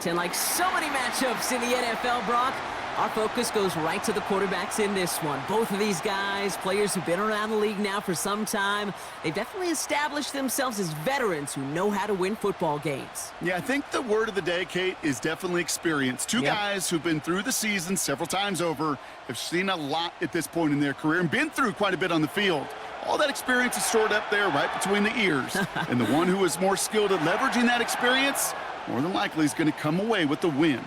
And like so many matchups in the NFL, Brock, our focus goes right to the quarterbacks in this one. Both of these guys, players who've been around the league now for some time, they've definitely established themselves as veterans who know how to win football games. Yeah, I think the word of the day, Kate, is definitely experience. Two guys who've been through the season several times over, have seen a lot at this point in their career and been through quite a bit on the field. All that experience is stored up there right between the ears. And the one who is more skilled at leveraging that experience, more than likely is going to come away with the win.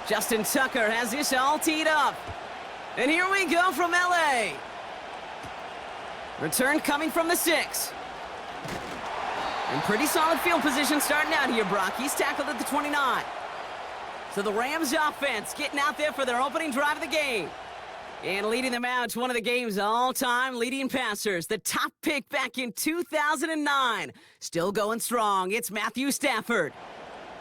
Justin Tucker has this all teed up. And here we go from LA. Return coming from the 6. And pretty solid field position starting out here, Brock. He's tackled at the 29. So the Rams offense getting out there for their opening drive of the game. And leading them out to one of the game's all-time leading passers. The top pick back in 2009. Still going strong. It's Matthew Stafford.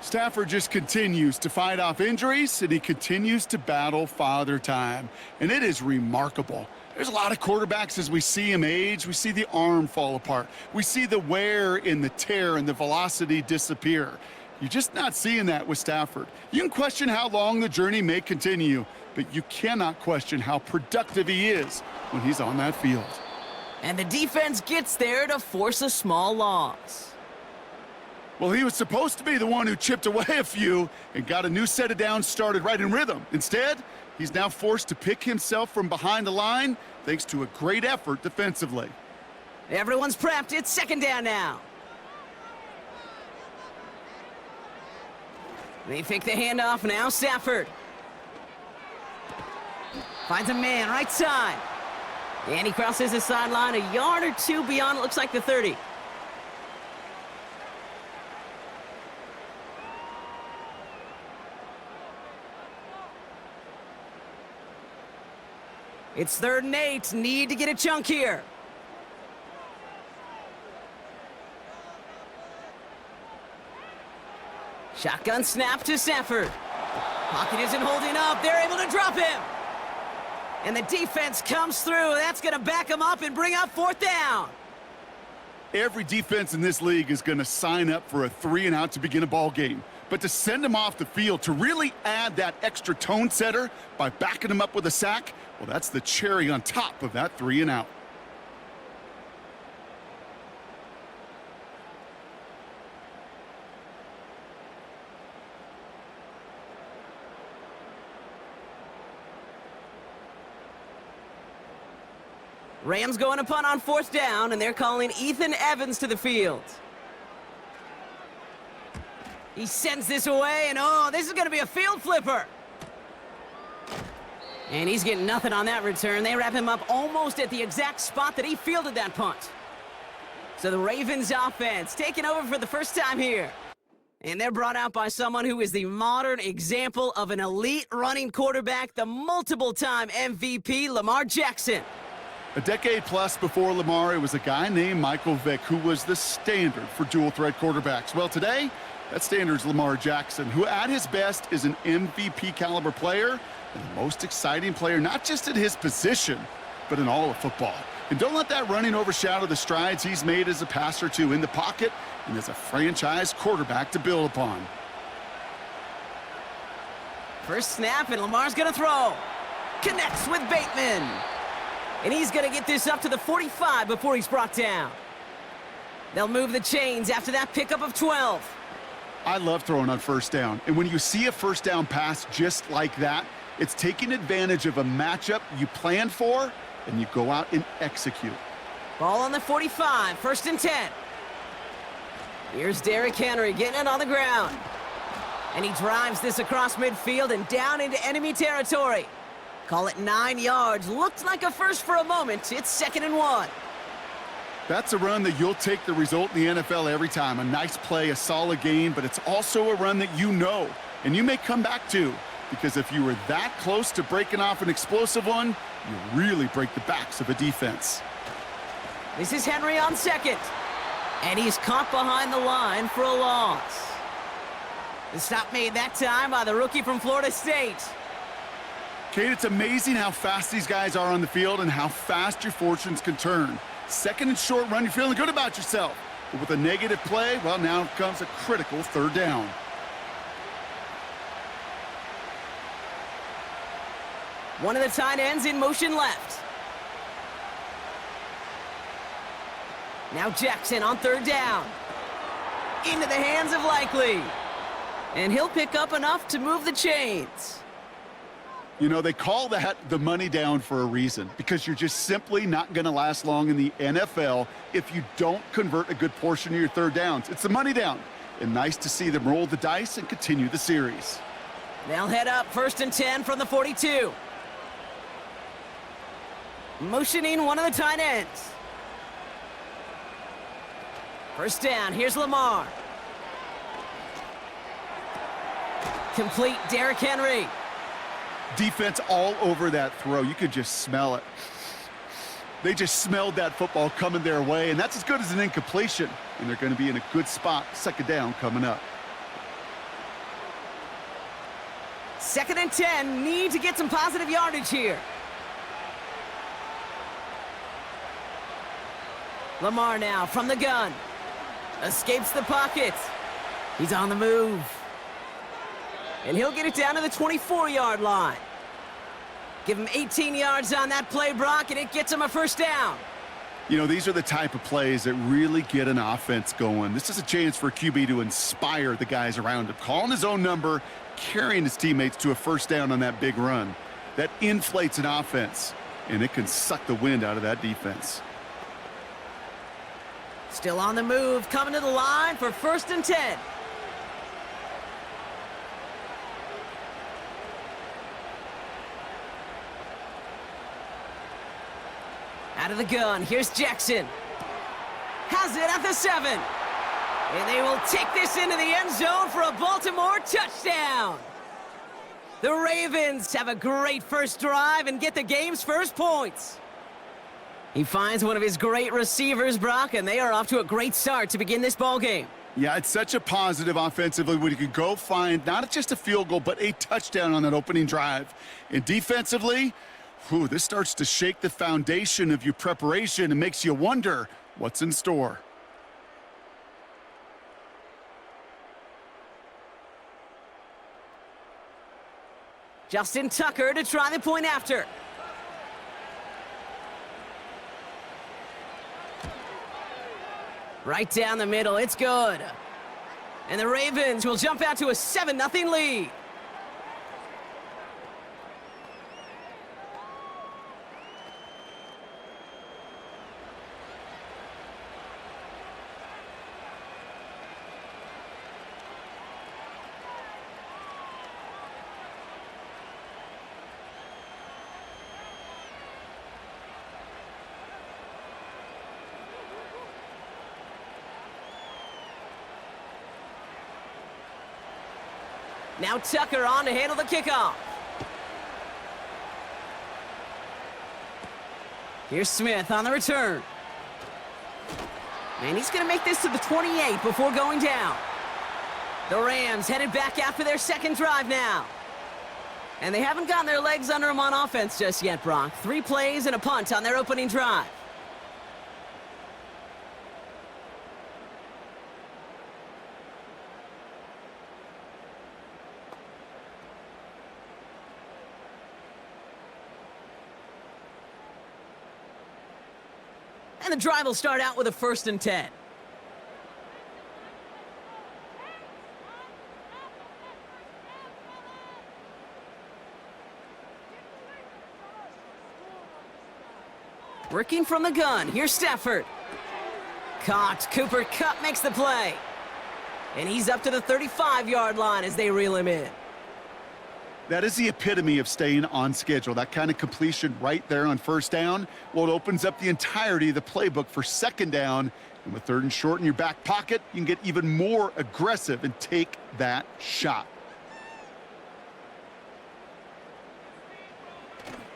Stafford just continues to fight off injuries, and he continues to battle father time. And it is remarkable. There's a lot of quarterbacks as we see him age. We see the arm fall apart. We see the wear in the tear and the velocity disappear. You're just not seeing that with Stafford. You can question how long the journey may continue, but you cannot question how productive he is when he's on that field. And the defense gets there to force a small loss. Well, he was supposed to be the one who chipped away a few and got a new set of downs started right in rhythm. Instead, he's now forced to pick himself from behind the line thanks to a great effort defensively. Everyone's prepped. It's second down now. They fake the handoff now. Stafford finds a man right side. And he crosses the sideline a yard or two beyond, it looks like the 30. It's 3rd and 8. Need to get a chunk here. Shotgun snap to Stafford. Pocket isn't holding up. They're able to drop him. And the defense comes through. That's going to back him up and bring up 4th down. Every defense in this league is going to sign up for a 3-and-out to begin a ball game. But to send him off the field, to really add that extra tone setter by backing him up with a sack, well, that's the cherry on top of that 3-and-out. Rams going to punt on 4th down, and they're calling Ethan Evans to the field. He sends this away, and oh, this is going to be a field flipper. And he's getting nothing on that return. They wrap him up almost at the exact spot that he fielded that punt. So the Ravens offense taking over for the first time here. And they're brought out by someone who is the modern example of an elite running quarterback, the multiple-time MVP, Lamar Jackson. A decade plus before Lamar, it was a guy named Michael Vick who was the standard for dual-threat quarterbacks. Well, today, that standard is Lamar Jackson, who at his best is an MVP-caliber player and the most exciting player, not just at his position, but in all of football. And don't let that running overshadow the strides he's made as a passer, too, in the pocket and as a franchise quarterback to build upon. First snap, and Lamar's going to throw. Connects with Bateman. And he's going to get this up to the 45 before he's brought down. They'll move the chains after that pickup of 12. I love throwing on first down. And when you see a first down pass just like that, it's taking advantage of a matchup you planned for, and you go out and execute. Ball on the 45, 1st and 10. Here's Derrick Henry getting it on the ground. And he drives this across midfield and down into enemy territory. Call it 9 yards. Looked like a first for a moment. It's 2nd and 1. That's a run that you'll take the result in the NFL every time. A nice play, a solid gain, but it's also a run that you know and you may come back to, because if you were that close to breaking off an explosive one, you really break the backs of a defense. This is Henry on 2nd. And he's caught behind the line for a loss. The stop made that time by the rookie from Florida State. Kate, it's amazing how fast these guys are on the field and how fast your fortunes can turn. Second and short run, you're feeling good about yourself. But with a negative play, well, now comes a critical third down. One of the tight ends in motion left. Now Jackson on third down. Into the hands of Likely. And he'll pick up enough to move the chains. You know, they call that the money down for a reason, because you're just simply not going to last long in the NFL if you don't convert a good portion of your third downs. It's the money down. And nice to see them roll the dice and continue the series. They'll head up 1st and 10 from the 42. Motioning one of the tight ends. First down, here's Lamar. Complete, Derrick Henry. Defense all over that throw. You could just smell it. They just smelled that football coming their way, and that's as good as an incompletion. And they're going to be in a good spot, second down coming up. 2nd and 10, need to get some positive yardage here. Lamar now from the gun. Escapes the pocket. He's on the move. And he'll get it down to the 24-yard line. Give him 18 yards on that play, Brock, and it gets him a first down. You know, these are the type of plays that really get an offense going. This is a chance for a QB to inspire the guys around him. Calling his own number, carrying his teammates to a first down on that big run. That inflates an offense, and it can suck the wind out of that defense. Still on the move, coming to the line for 1st and 10. Out of the gun, here's Jackson. Has it at the 7. And they will take this into the end zone for a Baltimore touchdown. The Ravens have a great first drive and get the game's first points. He finds one of his great receivers, Brock, and they are off to a great start to begin this ball game. Yeah, it's such a positive offensively when you can go find not just a field goal, but a touchdown on that opening drive. And defensively, this starts to shake the foundation of your preparation and makes you wonder what's in store. Justin Tucker to try the point after. Right down the middle, it's good. And the Ravens will jump out to a 7-0 lead. Now Tucker on to handle the kickoff. Here's Smith on the return. And he's going to make this to the 28 before going down. The Rams headed back after their second drive now. And they haven't gotten their legs under them on offense just yet, Brock. 3 plays and a punt on their opening drive. And the drive will start out with a 1st and 10. Working from the gun, here's Stafford. Caught, Cooper Kupp makes the play. And he's up to the 35-yard line as they reel him in. That is the epitome of staying on schedule. That kind of completion right there on first down. Well, it opens up the entirety of the playbook for second down. And with 3rd and short in your back pocket, you can get even more aggressive and take that shot.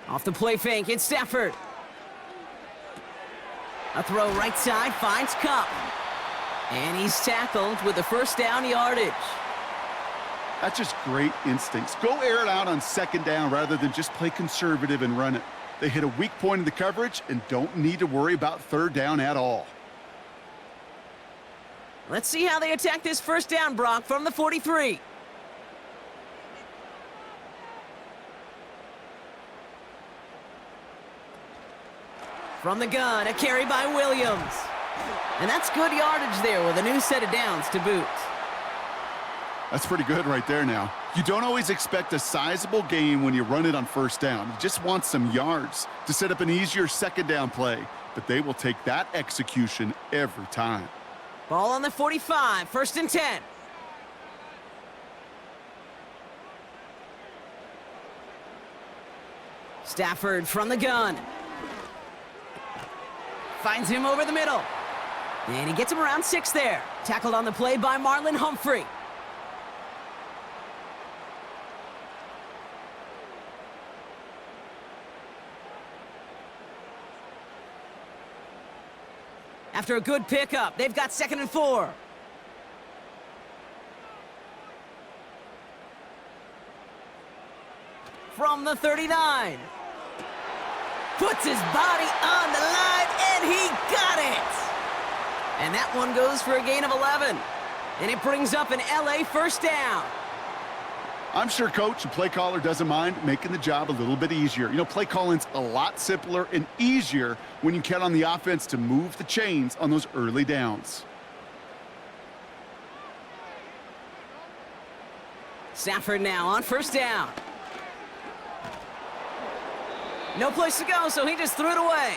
Off the play fake, it's Stafford. A throw right side, finds Kupp. And he's tackled with the first down yardage. That's just great instincts. Go air it out on second down rather than just play conservative and run it. They hit a weak point in the coverage and don't need to worry about third down at all. Let's see how they attack this first down, Brock, from the 43. From the gun, a carry by Williams. And that's good yardage there with a new set of downs to boot. That's pretty good right there now. You don't always expect a sizable gain when you run it on first down. You just want some yards to set up an easier second down play. But they will take that execution every time. Ball on the 45, 1st and 10. Stafford from the gun. Finds him over the middle. And he gets him around 6 there. Tackled on the play by Marlon Humphrey. After a good pickup, they've got 2nd and 4. From the 39. Puts his body on the line, and he got it! And that one goes for a gain of 11. And it brings up an LA first down. I'm sure coach and play caller doesn't mind making the job a little bit easier. You know, play calling's a lot simpler and easier when you count on the offense to move the chains on those early downs. Stafford now on first down. No place to go, so he just threw it away.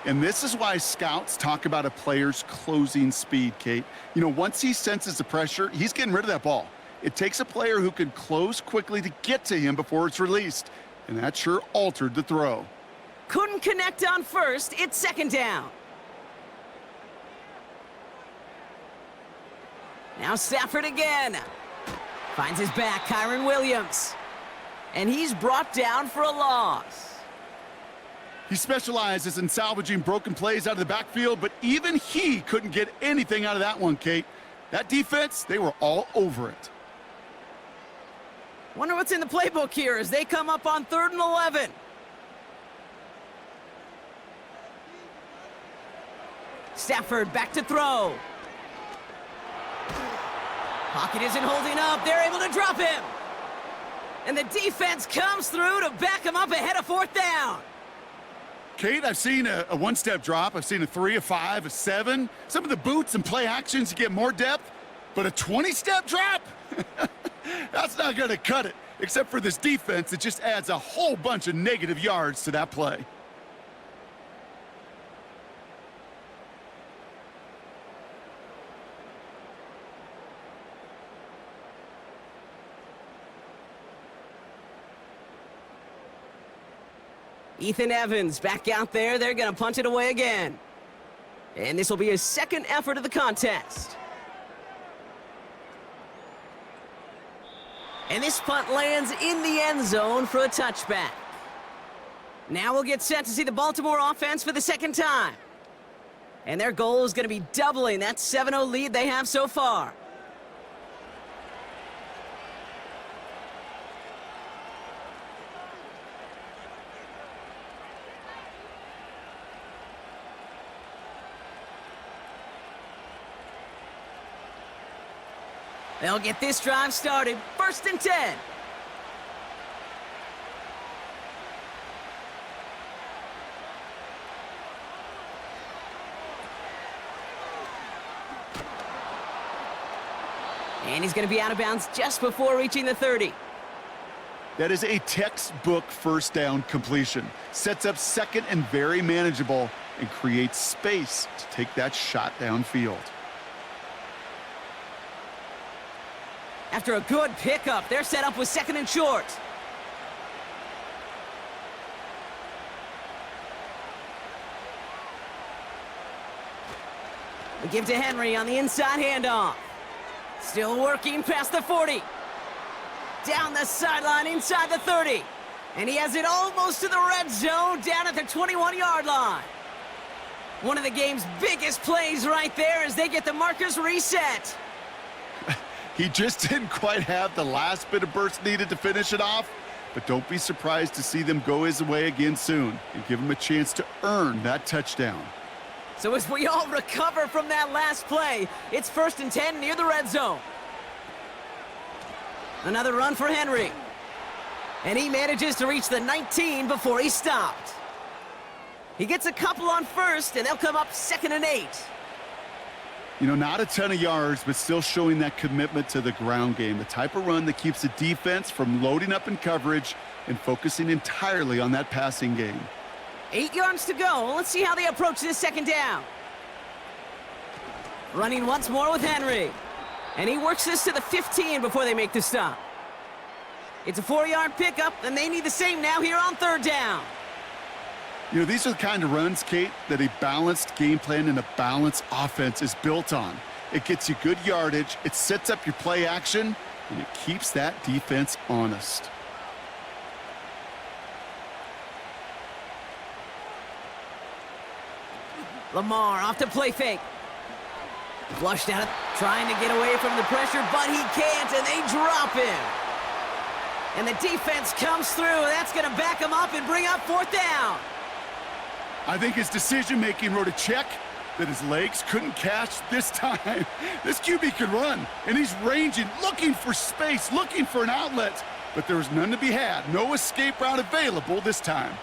And this is why scouts talk about a player's closing speed, Kate. You know, once he senses the pressure, he's getting rid of that ball. It takes a player who can close quickly to get to him before it's released. And that sure altered the throw. Couldn't connect on first. It's 2nd down. Now Stafford again. Finds his back, Kyron Williams. And he's brought down for a loss. He specializes in salvaging broken plays out of the backfield, but even he couldn't get anything out of that one, Kate. That defense, they were all over it. Wonder what's in the playbook here as they come up on 3rd and 11. Stafford back to throw. Pocket isn't holding up. They're able to drop him. And the defense comes through to back him up ahead of 4th down. Kate, I've seen a one-step drop. I've seen a 3, a 5, a 7. Some of the boots and play actions get more depth, but a 20-step drop? That's not going to cut it. Except for this defense, it just adds a whole bunch of negative yards to that play. Ethan Evans back out there. They're going to punt it away again. And this will be his 2nd effort of the contest. And this punt lands in the end zone for a touchback. Now we'll get set to see the Baltimore offense for the 2nd time. And their goal is going to be doubling that 7-0 lead they have so far. They'll get this drive started. 1st and 10. And he's going to be out of bounds just before reaching the 30. That is a textbook first down completion. Sets up 2nd and very manageable and creates space to take that shot downfield. After a good pickup, they're set up with 2nd and short. We give to Henry on the inside handoff. Still working past the 40. Down the sideline inside the 30. And he has it almost to the red zone down at the 21-yard line. One of the game's biggest plays right there as they get the markers reset. He just didn't quite have the last bit of burst needed to finish it off, but don't be surprised to see them go his way again soon and give him a chance to earn that touchdown. So as we all recover from that last play, it's 1st and 10 near the red zone. Another run for Henry. And he manages to reach the 19 before he stopped. He gets a couple on first, and they'll come up 2nd and 8. You know, not a ton of yards, but still showing that commitment to the ground game. The type of run that keeps the defense from loading up in coverage and focusing entirely on that passing game. 8 yards to go. Let's see how they approach this 2nd down. Running once more with Henry. And he works this to the 15 before they make the stop. It's a 4-yard pickup, and they need the same now here on 3rd down. You know, these are the kind of runs, Kate, that a balanced game plan and a balanced offense is built on. It gets you good yardage, it sets up your play action, and it keeps that defense honest. Lamar off to play fake. Flushed out, trying to get away from the pressure, but he can't, and they drop him. And the defense comes through, and that's going to back him up and bring up 4th down. I think his decision-making wrote a check that his legs couldn't catch this time. This QB can run, and he's ranging, looking for space, looking for an outlet. But there was none to be had. No escape route available this time.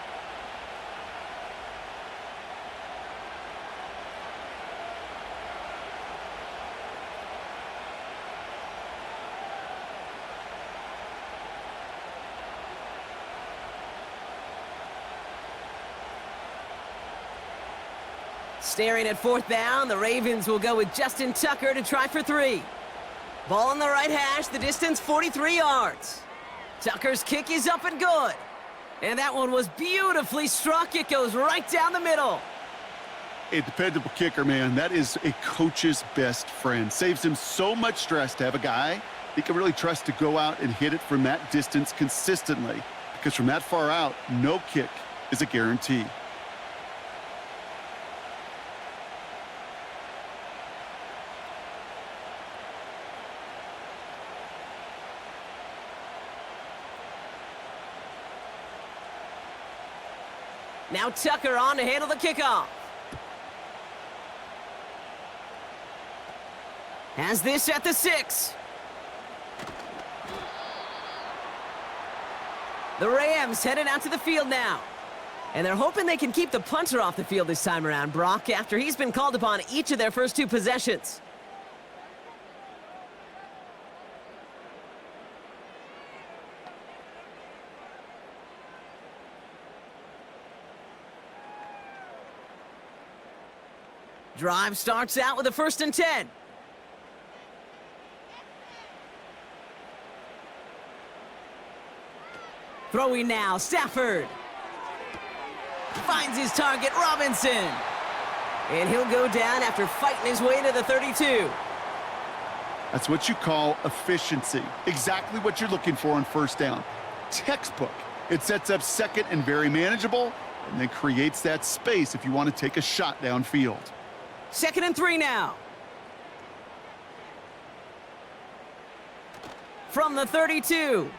Staring at 4th down, the Ravens will go with Justin Tucker to try for 3. Ball on the right hash, the distance 43 yards. Tucker's kick is up and good. And that one was beautifully struck. It goes right down the middle. A dependable kicker, man. That is a coach's best friend. Saves him so much stress to have a guy he can really trust to go out and hit it from that distance consistently. Because from that far out, no kick is a guarantee. Now Tucker on to handle the kickoff. Has this at the 6. The Rams headed out to the field now. And they're hoping they can keep the punter off the field this time around, Brock, after he's been called upon each of their first 2 possessions. Drive starts out with a 1st and 10. Throwing now, Stafford. Finds his target, Robinson. And he'll go down after fighting his way to the 32. That's what you call efficiency. Exactly what you're looking for on 1st down. Textbook. It sets up 2nd and very manageable, and then creates that space if you want to take a shot downfield. 2nd and 3 now. From the 32.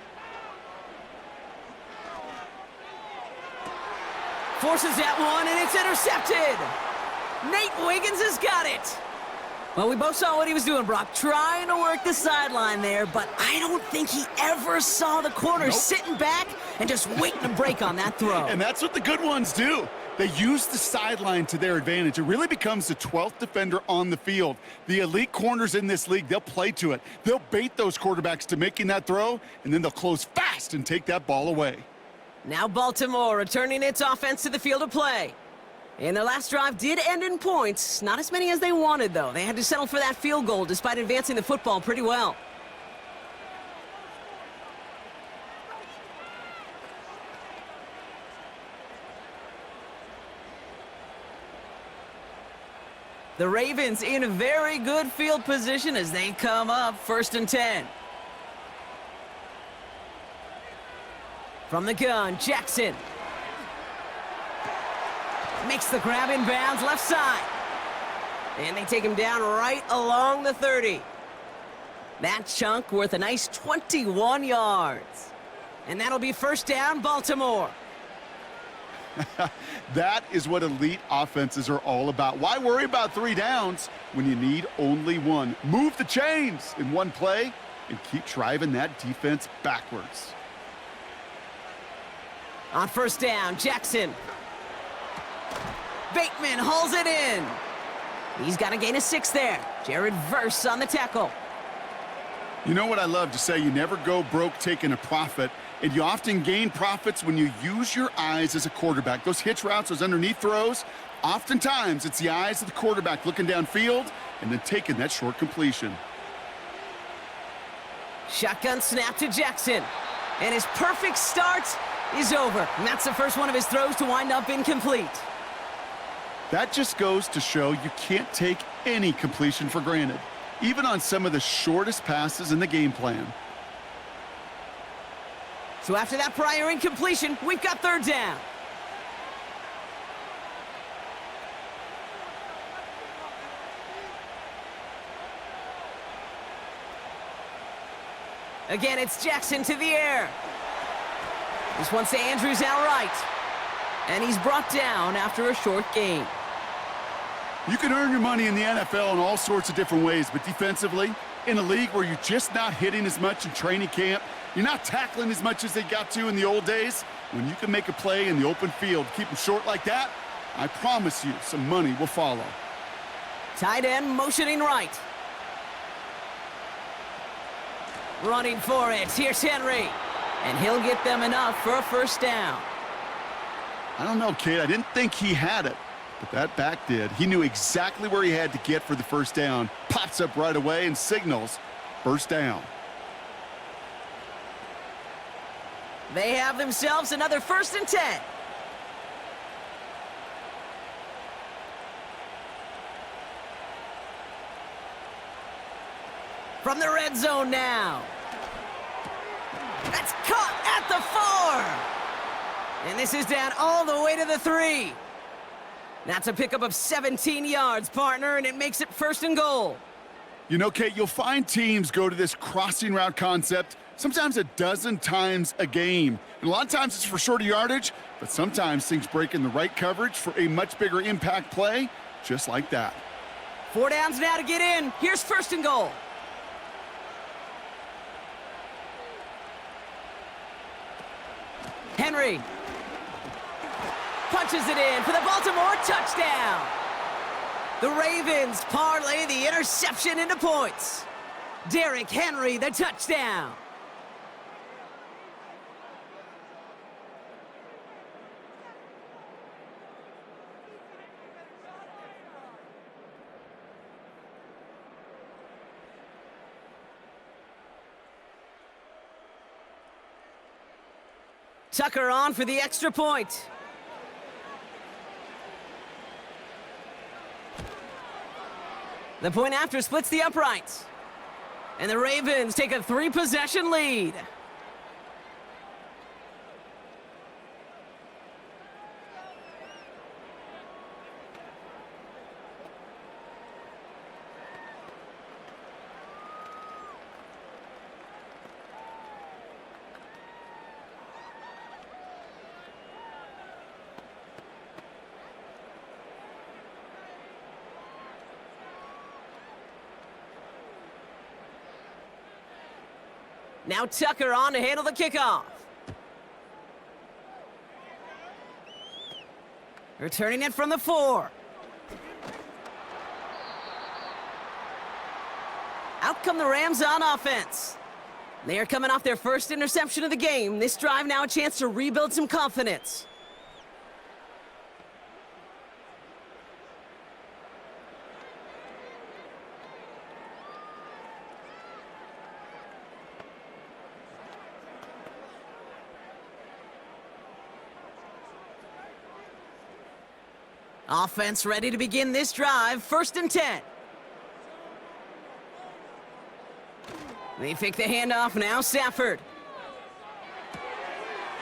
Forces that one, and it's intercepted. Nate Wiggins has got it. Well, we both saw what he was doing, Brock, trying to work the sideline there, but I don't think he ever saw the corner sitting back and just waiting to break on that throw. And that's what the good ones do. They use the sideline to their advantage. It really becomes the 12th defender on the field. The elite corners in this league, they'll play to it. They'll bait those quarterbacks to making that throw, and then they'll close fast and take that ball away. Now Baltimore returning its offense to the field of play. And their last drive did end in points. Not as many as they wanted, though. They had to settle for that field goal despite advancing the football pretty well. The Ravens in very good field position as they come up 1st and 10. From the gun, Jackson. Makes the grab in bounds, left side. And they take him down right along the 30. That chunk worth a nice 21 yards. And that'll be first down, Baltimore. That is what elite offenses are all about. Why worry about 3 downs when you need only 1? Move the chains in one play and keep driving that defense backwards. On first down, Jackson. Bateman hauls it in. He's got a gain of 6 there. Jared Verse on the tackle. You know what I love to say? You never go broke taking a profit, and you often gain profits when you use your eyes as a quarterback. Those hitch routes, those underneath throws, oftentimes it's the eyes of the quarterback looking downfield and then taking that short completion. Shotgun snap to Jackson. And his perfect start is over. And that's the first one of his throws to wind up incomplete. That just goes to show you can't take any completion for granted, even on some of the shortest passes in the game plan. So after that prior incompletion, we've got third down. Again, it's Jackson to the air. This one's to Andrews outright. And he's brought down after a short gain. You can earn your money in the NFL in all sorts of different ways, but defensively, in a league where you're just not hitting as much in training camp, you're not tackling as much as they got to in the old days, when you can make a play in the open field, keep them short like that, I promise you some money will follow. Tight end motioning right. Running for it. Here's Henry. And he'll get them enough for a first down. I don't know, kid. I didn't think he had it, but that back did. He knew exactly where he had to get for the first down. Pops up right away and signals first down. They have themselves another 1st and 10. From the red zone now. That's caught at the 4. And this is down all the way to the 3. That's a pickup of 17 yards, partner, and it makes it 1st and goal. You know, Kate, you'll find teams go to this crossing route concept sometimes a dozen times a game. And a lot of times it's for shorter yardage, but sometimes things break in the right coverage for a much bigger impact play, just like that. 4 downs now to get in. Here's 1st and goal. Henry punches it in for the Baltimore touchdown. The Ravens parlay the interception into points. Derrick Henry, the touchdown. Tucker on for the extra point. The point after splits the uprights. And the Ravens take a 3-possession lead. Now Tucker on to handle the kickoff. Returning it from the 4. Out come the Rams on offense. They are coming off their first interception of the game. This drive now a chance to rebuild some confidence. Offense ready to begin this drive. 1st and 10. They pick the handoff now. Stafford.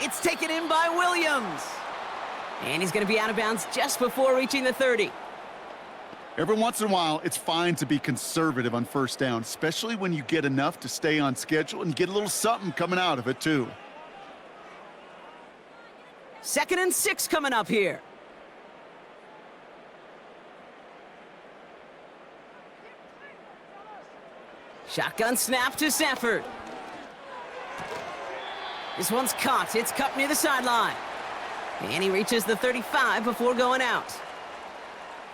It's taken in by Williams. And he's going to be out of bounds just before reaching the 30. Every once in a while, it's fine to be conservative on first down, especially when you get enough to stay on schedule and get a little something coming out of it, too. 2nd and 6 coming up here. Shotgun snap to Stafford. This one's caught. It's cut near the sideline. And he reaches the 35 before going out.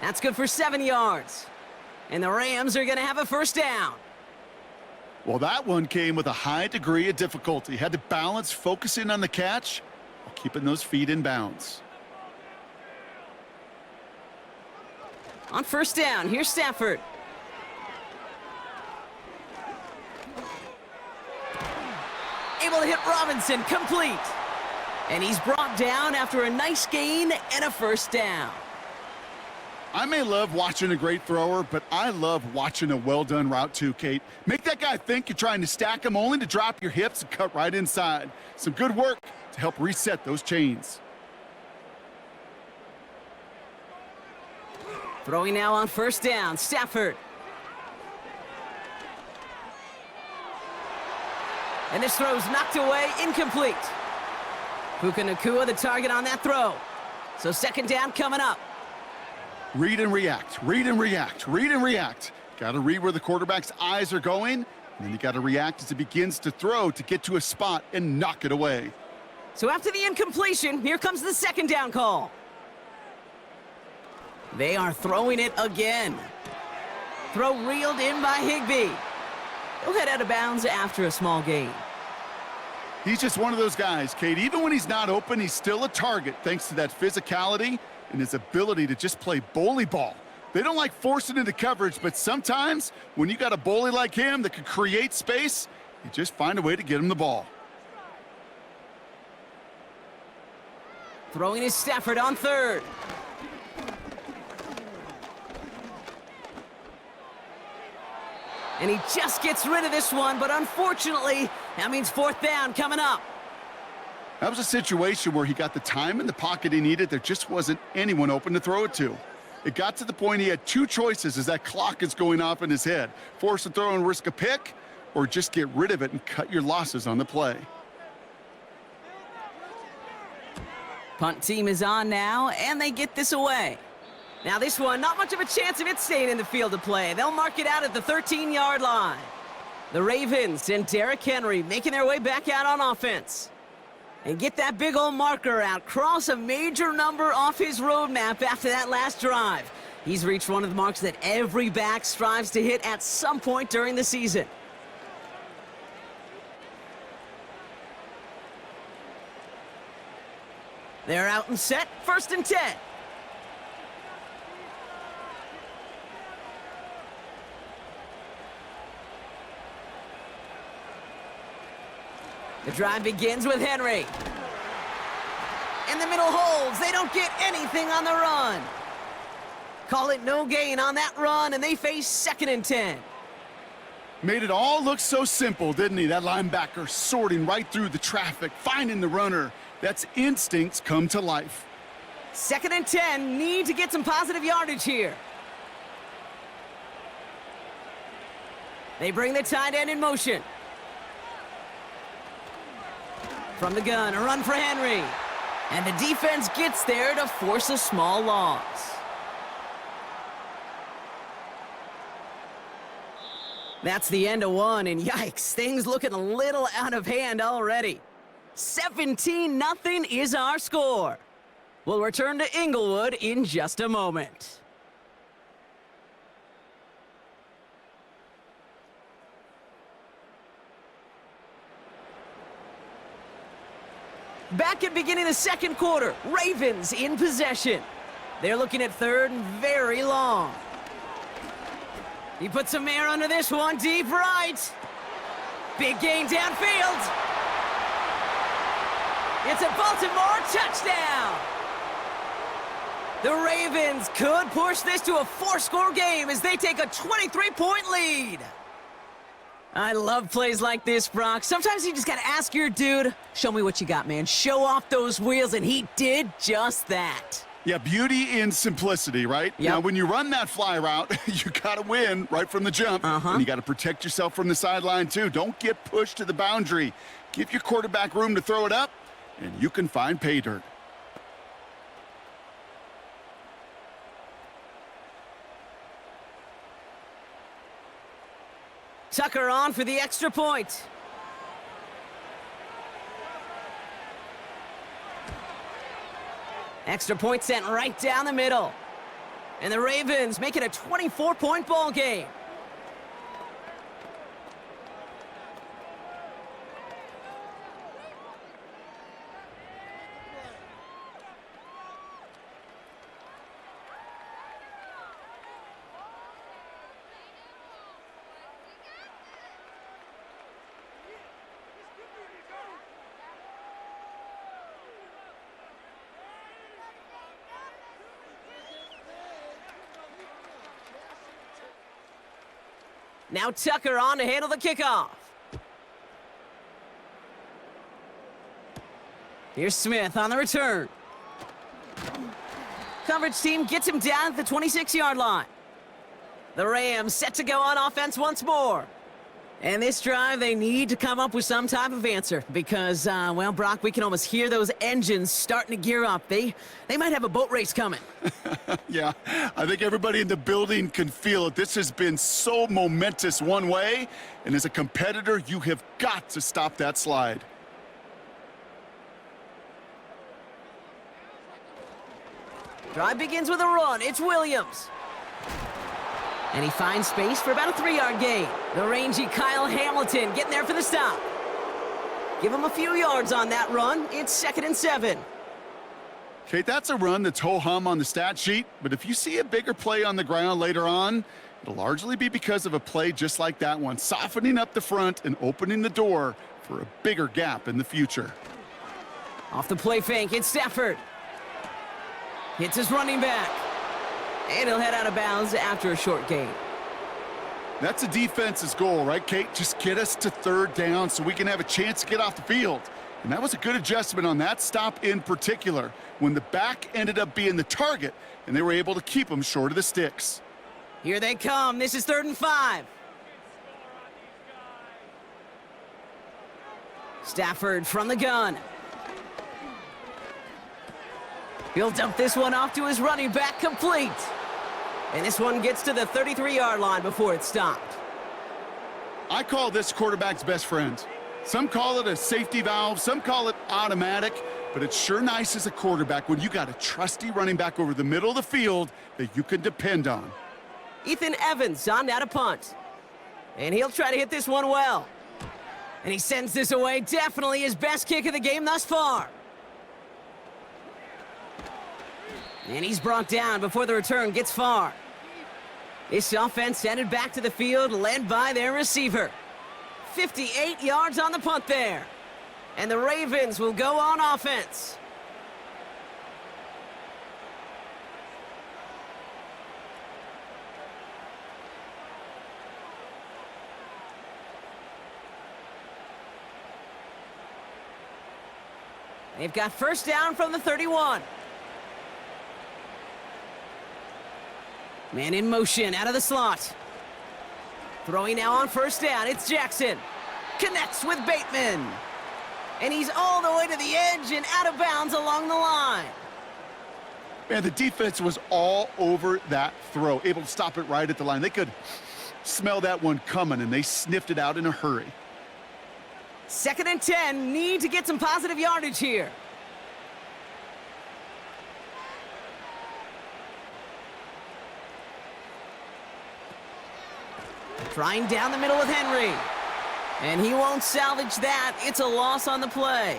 That's good for 7 yards. And the Rams are going to have a first down. Well, that one came with a high degree of difficulty. Had to balance focusing on the catch while keeping those feet in bounds. On first down, here's Stafford. Able to hit Robinson, complete. And he's brought down after a nice gain and a first down. I may love watching a great thrower, but I love watching a well-done route too, Kate. Make that guy think you're trying to stack him only to drop your hips and cut right inside. Some good work to help reset those chains. Throwing now on first down, Stafford. And this throw's knocked away, incomplete. Puka Nacua the target on that throw. So 2nd down coming up. Read and react, read and react, read and react. Got to read where the quarterback's eyes are going, and then you got to react as he begins to throw to get to a spot and knock it away. So after the incompletion, here comes the 2nd down call. They are throwing it again. Throw reeled in by Higbee. He'll head out of bounds after a small gain. He's just one of those guys, Kate. Even when he's not open, he's still a target thanks to that physicality and his ability to just play bully ball. They don't like forcing into coverage, but sometimes when you got a bully like him that can create space, you just find a way to get him the ball. Throwing is Stafford on 3rd. And he just gets rid of this one, but unfortunately, that means 4th down coming up. That was a situation where he got the time in the pocket he needed. There just wasn't anyone open to throw it to. It got to the point he had 2 choices as that clock is going off in his head. Force a throw and risk a pick, or just get rid of it and cut your losses on the play. Punt team is on now, and they get this away. Now this one, not much of a chance of it staying in the field of play. They'll mark it out at the 13-yard line. The Ravens and Derrick Henry making their way back out on offense. And get that big old marker out. Cross a major number off his roadmap after that last drive. He's reached one of the marks that every back strives to hit at some point during the season. They're out and set, 1st and 10. The drive begins with Henry. In the middle holds. They don't get anything on the run. Call it no gain on that run, and they face 2nd and 10. Made it all look so simple, didn't he? That linebacker sorting right through the traffic, finding the runner. That's instincts come to life. 2nd and 10, need to get some positive yardage here. They bring the tight end in motion. From the gun, a run for Henry. And the defense gets there to force a small loss. That's the end of one, and yikes, things looking a little out of hand already. 17-0 is our score. We'll return to Inglewood in just a moment. Back at beginning of the 2nd quarter, Ravens in possession. They're looking at 3rd and very long. He puts some air under this one, deep right. Big gain downfield. It's a Baltimore touchdown. The Ravens could push this to a 4-score game as they take a 23-point lead. I love plays like this, Brock. Sometimes you just gotta ask your dude, show me what you got, man. Show off those wheels, and he did just that. Yeah, beauty in simplicity, right? Yep. Now, when you run that fly route, you got to win right from the jump. And you got to protect yourself from the sideline, too. Don't get pushed to the boundary. Give your quarterback room to throw it up, and you can find pay dirt. Tucker on for the extra point. Extra point sent right down the middle. And the Ravens make it a 24-point ball game. Now Tucker on to handle the kickoff. Here's Smith on the return. Coverage team gets him down at the 26-yard line. The Rams set to go on offense once more. And this drive, they need to come up with some type of answer because, well, Brock, we can almost hear those engines starting to gear up. They might have a boat race coming. Yeah, I think everybody in the building can feel it. This has been so momentous one way, and as a competitor, you have got to stop that slide. Drive begins with a run. It's Williams. And he finds space for about a 3-yard gain. The rangy Kyle Hamilton getting there for the stop. Give him a few yards on that run. It's 2nd and 7. Kate, that's a run that's ho-hum on the stat sheet, but if you see a bigger play on the ground later on, it'll largely be because of a play just like that one, softening up the front and opening the door for a bigger gap in the future. Off the play fake, it's Stafford. Hits his running back. And he'll head out of bounds after a short gain. That's a defense's goal, right, Kate? Just get us to 3rd down so we can have a chance to get off the field. And that was a good adjustment on that stop in particular, when the back ended up being the target, and they were able to keep him short of the sticks. Here they come. This is 3rd and 5. Stafford from the gun. He'll dump this one off to his running back, complete. And this one gets to the 33-yard line before it's stopped. I call this quarterback's best friend. Some call it a safety valve, some call it automatic, but it's sure nice as a quarterback when you got a trusty running back over the middle of the field that you can depend on. Ethan Evans on now to punt. And he'll try to hit this one well. And he sends this away, definitely his best kick of the game thus far. And he's brought down before the return gets far. This offense headed back to the field, led by their receiver. 58 yards on the punt there. And the Ravens will go on offense. They've got 1st down from the 31. Man in motion, out of the slot. Throwing now on 1st down, it's Jackson. Connects with Bateman. And he's all the way to the edge and out of bounds along the line. Man, the defense was all over that throw, able to stop it right at the line. They could smell that one coming, and they sniffed it out in a hurry. 2nd and 10, need to get some positive yardage here. Trying down the middle with Henry. And he won't salvage that. It's a loss on the play.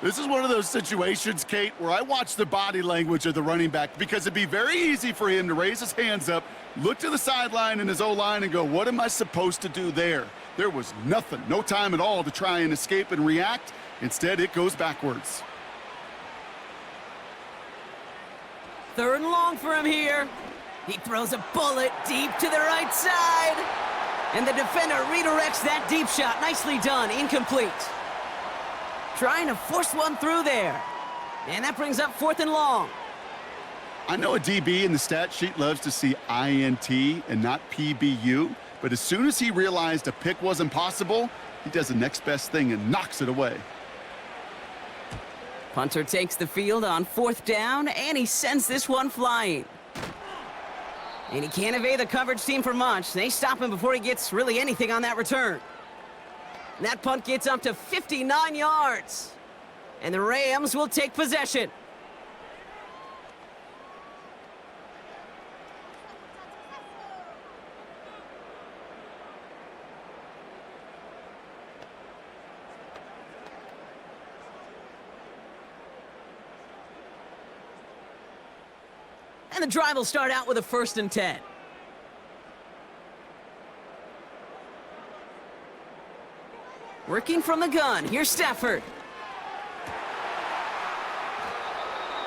This is one of those situations, Kate, where I watch the body language of the running back because it'd be very easy for him to raise his hands up, look to the sideline in his O-line and go, what am I supposed to do there? There was nothing, no time at all to try and escape and react. Instead, it goes backwards. 3rd and long for him here. He throws a bullet deep to the right side. And the defender redirects that deep shot. Nicely done. Incomplete. Trying to force one through there. And that brings up 4th and long. I know a DB in the stat sheet loves to see INT and not PBU, but as soon as he realized a pick wasn't possible, he does the next best thing and knocks it away. Punter takes the field on 4th down, and he sends this one flying. And he can't evade the coverage team for much. They stop him before he gets really anything on that return. And that punt gets up to 59 yards. And the Rams will take possession. And the drive will start out with a 1st and 10. Working from the gun, here's Stafford.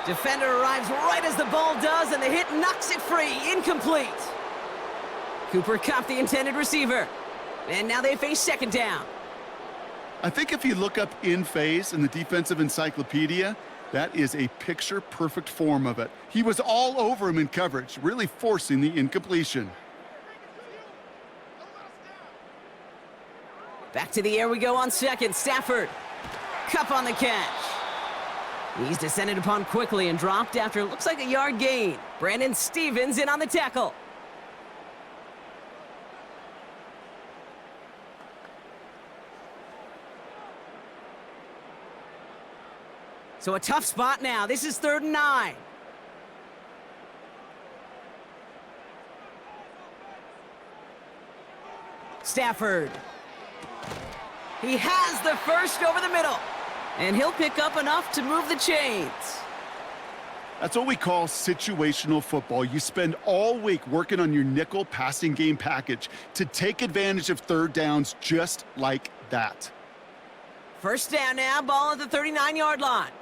Defender arrives right as the ball does, and the hit knocks it free, incomplete. Cooper caught the intended receiver. And now they face 2nd down. I think if you look up in phase in the defensive encyclopedia, that is a picture-perfect form of it. He was all over him in coverage, really forcing the incompletion. Back to the air we go on 2nd. Stafford. Cup on the catch. He's descended upon quickly and dropped after it looks like a yard gain. Brandon Stevens in on the tackle. So a tough spot now. This is 3rd and 9. Stafford. He has the first over the middle. And he'll pick up enough to move the chains. That's what we call situational football. You spend all week working on your nickel passing game package to take advantage of 3rd downs just like that. 1st down now, ball at the 39-yard line.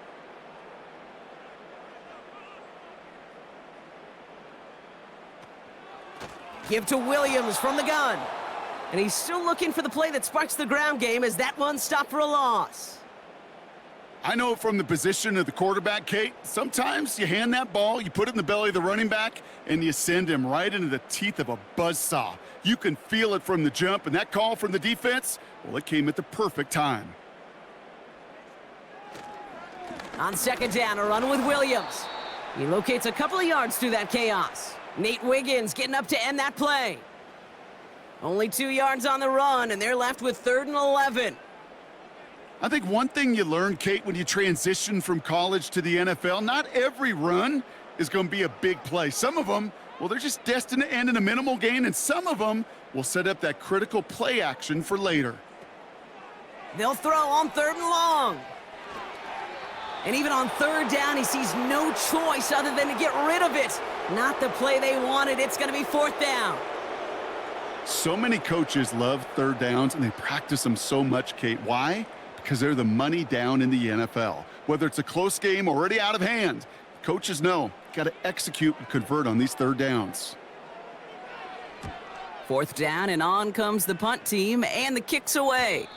Give to Williams from the gun. And he's still looking for the play that sparks the ground game as that one stopped for a loss. I know from the position of the quarterback, Kate, sometimes you hand that ball, you put it in the belly of the running back, and you send him right into the teeth of a buzzsaw. You can feel it from the jump, and that call from the defense, well, it came at the perfect time. On 2nd down, a run with Williams. He locates a couple of yards through that chaos. Nate Wiggins getting up to end that play. Only 2 yards on the run, and they're left with 3rd and 11. I think one thing you learn, Kate, when you transition from college to the NFL, not every run is going to be a big play. Some of them, well, they're just destined to end in a minimal gain, and some of them will set up that critical play action for later. They'll throw on 3rd and long. And even on 3rd down, he sees no choice other than to get rid of it. Not the play they wanted. It's going to be 4th down. So many coaches love 3rd downs, and they practice them so much, Kate. Why? Because they're the money down in the NFL. Whether it's a close game already out of hand, coaches know, got to execute and convert on these 3rd downs. 4th down, and on comes the punt team, and the kick's away.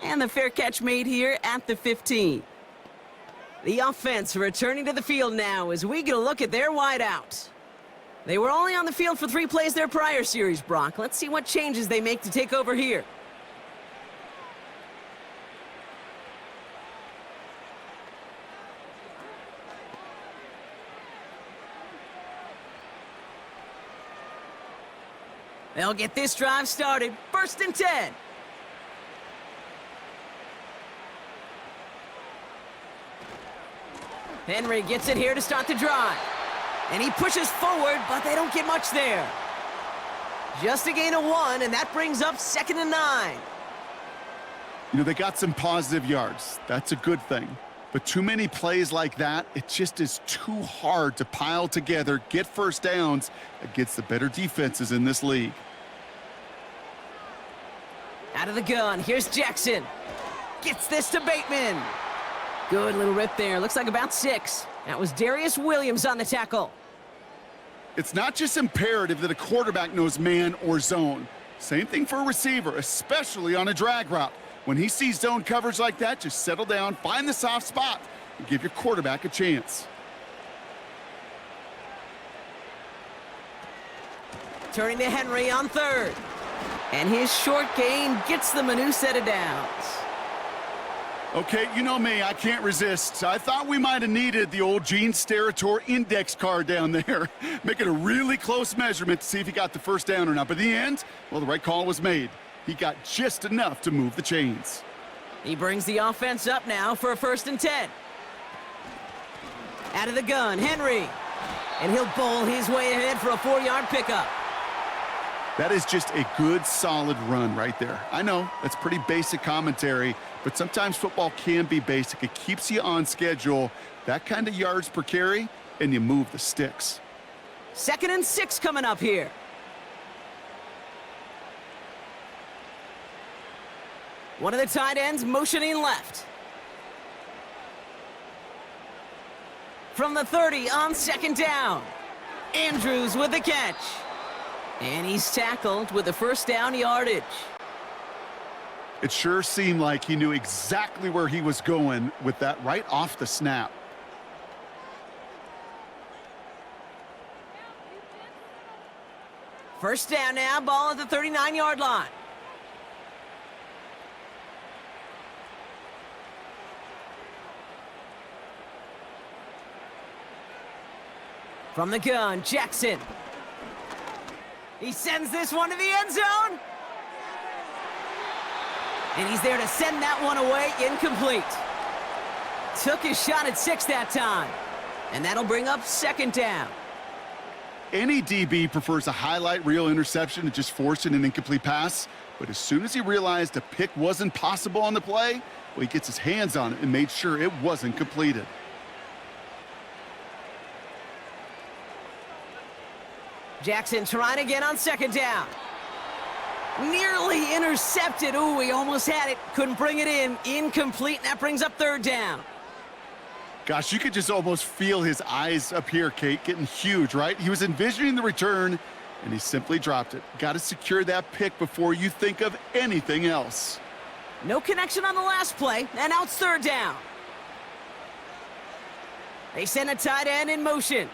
And the fair catch made here at the 15. The offense returning to the field now as we get a look at their wideout. They were only on the field for 3 plays their prior series, Brock. Let's see what changes they make to take over here. They'll get this drive started. 1st and 10. Henry gets it here to start the drive. And he pushes forward, but they don't get much there. Just a gain of 1, and that brings up 2nd and 9. You know, they got some positive yards. That's a good thing. But too many plays like that, it just is too hard to pile together, get 1st downs against the better defenses in this league. Out of the gun, here's Jackson. Gets this to Bateman. Good little rip there. Looks like about 6. That was Darius Williams on the tackle. It's not just imperative that a quarterback knows man or zone. Same thing for a receiver, especially on a drag route. When he sees zone coverage like that, just settle down, find the soft spot, and give your quarterback a chance. Turning to Henry on third. And his short gain gets them a new set of downs. Okay, you know me, I can't resist. I thought we might have needed the old Gene Steratore index card down there. Making a really close measurement to see if he got the first down or not. But in the end, well, the right call was made. He got just enough to move the chains. He brings the offense up now for a 1st and 10. Out of the gun, Henry. And he'll bowl his way ahead for a 4-yard pickup. That is just a good, solid run right there. I know, that's pretty basic commentary, but sometimes football can be basic. It keeps you on schedule, that kind of yards per carry, and you move the sticks. 2nd and 6 coming up here. One of the tight ends motioning left. From the 30 on 2nd down. Andrews with the catch. And he's tackled with the 1st down yardage. It sure seemed like he knew exactly where he was going with that right off the snap. First down now, ball at the 39-yard line. From the gun, Jackson. He sends this one to the end zone. And he's there to send that one away, incomplete. Took his shot at 6 that time. And that'll bring up 2nd down. Any DB prefers a highlight reel interception to just forcing an incomplete pass. But as soon as he realized a pick wasn't possible on the play, well, he gets his hands on it and made sure it wasn't completed. Jackson trying again on 2nd down. Nearly intercepted. Ooh, he almost had it. Couldn't bring it in. Incomplete, and that brings up 3rd down. Gosh, you could just almost feel his eyes up here, Kate, getting huge, right? He was envisioning the return, and he simply dropped it. Got to secure that pick before you think of anything else. No connection on the last play, and now it's 3rd down. They send a tight end in motion.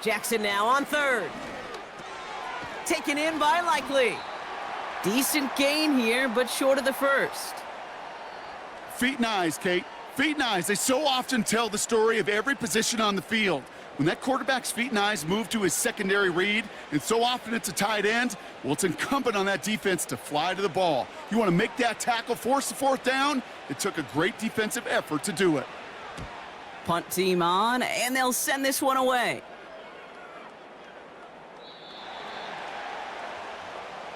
Jackson now on 3rd. Taken in by Likely. Decent gain here, but short of the 1st. Feet and eyes, Kate. Feet and eyes. They so often tell the story of every position on the field. When that quarterback's feet and eyes move to his secondary read, and so often it's a tight end, well, it's incumbent on that defense to fly to the ball. You want to make that tackle, force the 4th down? It took a great defensive effort to do it. Punt team on, and they'll send this one away.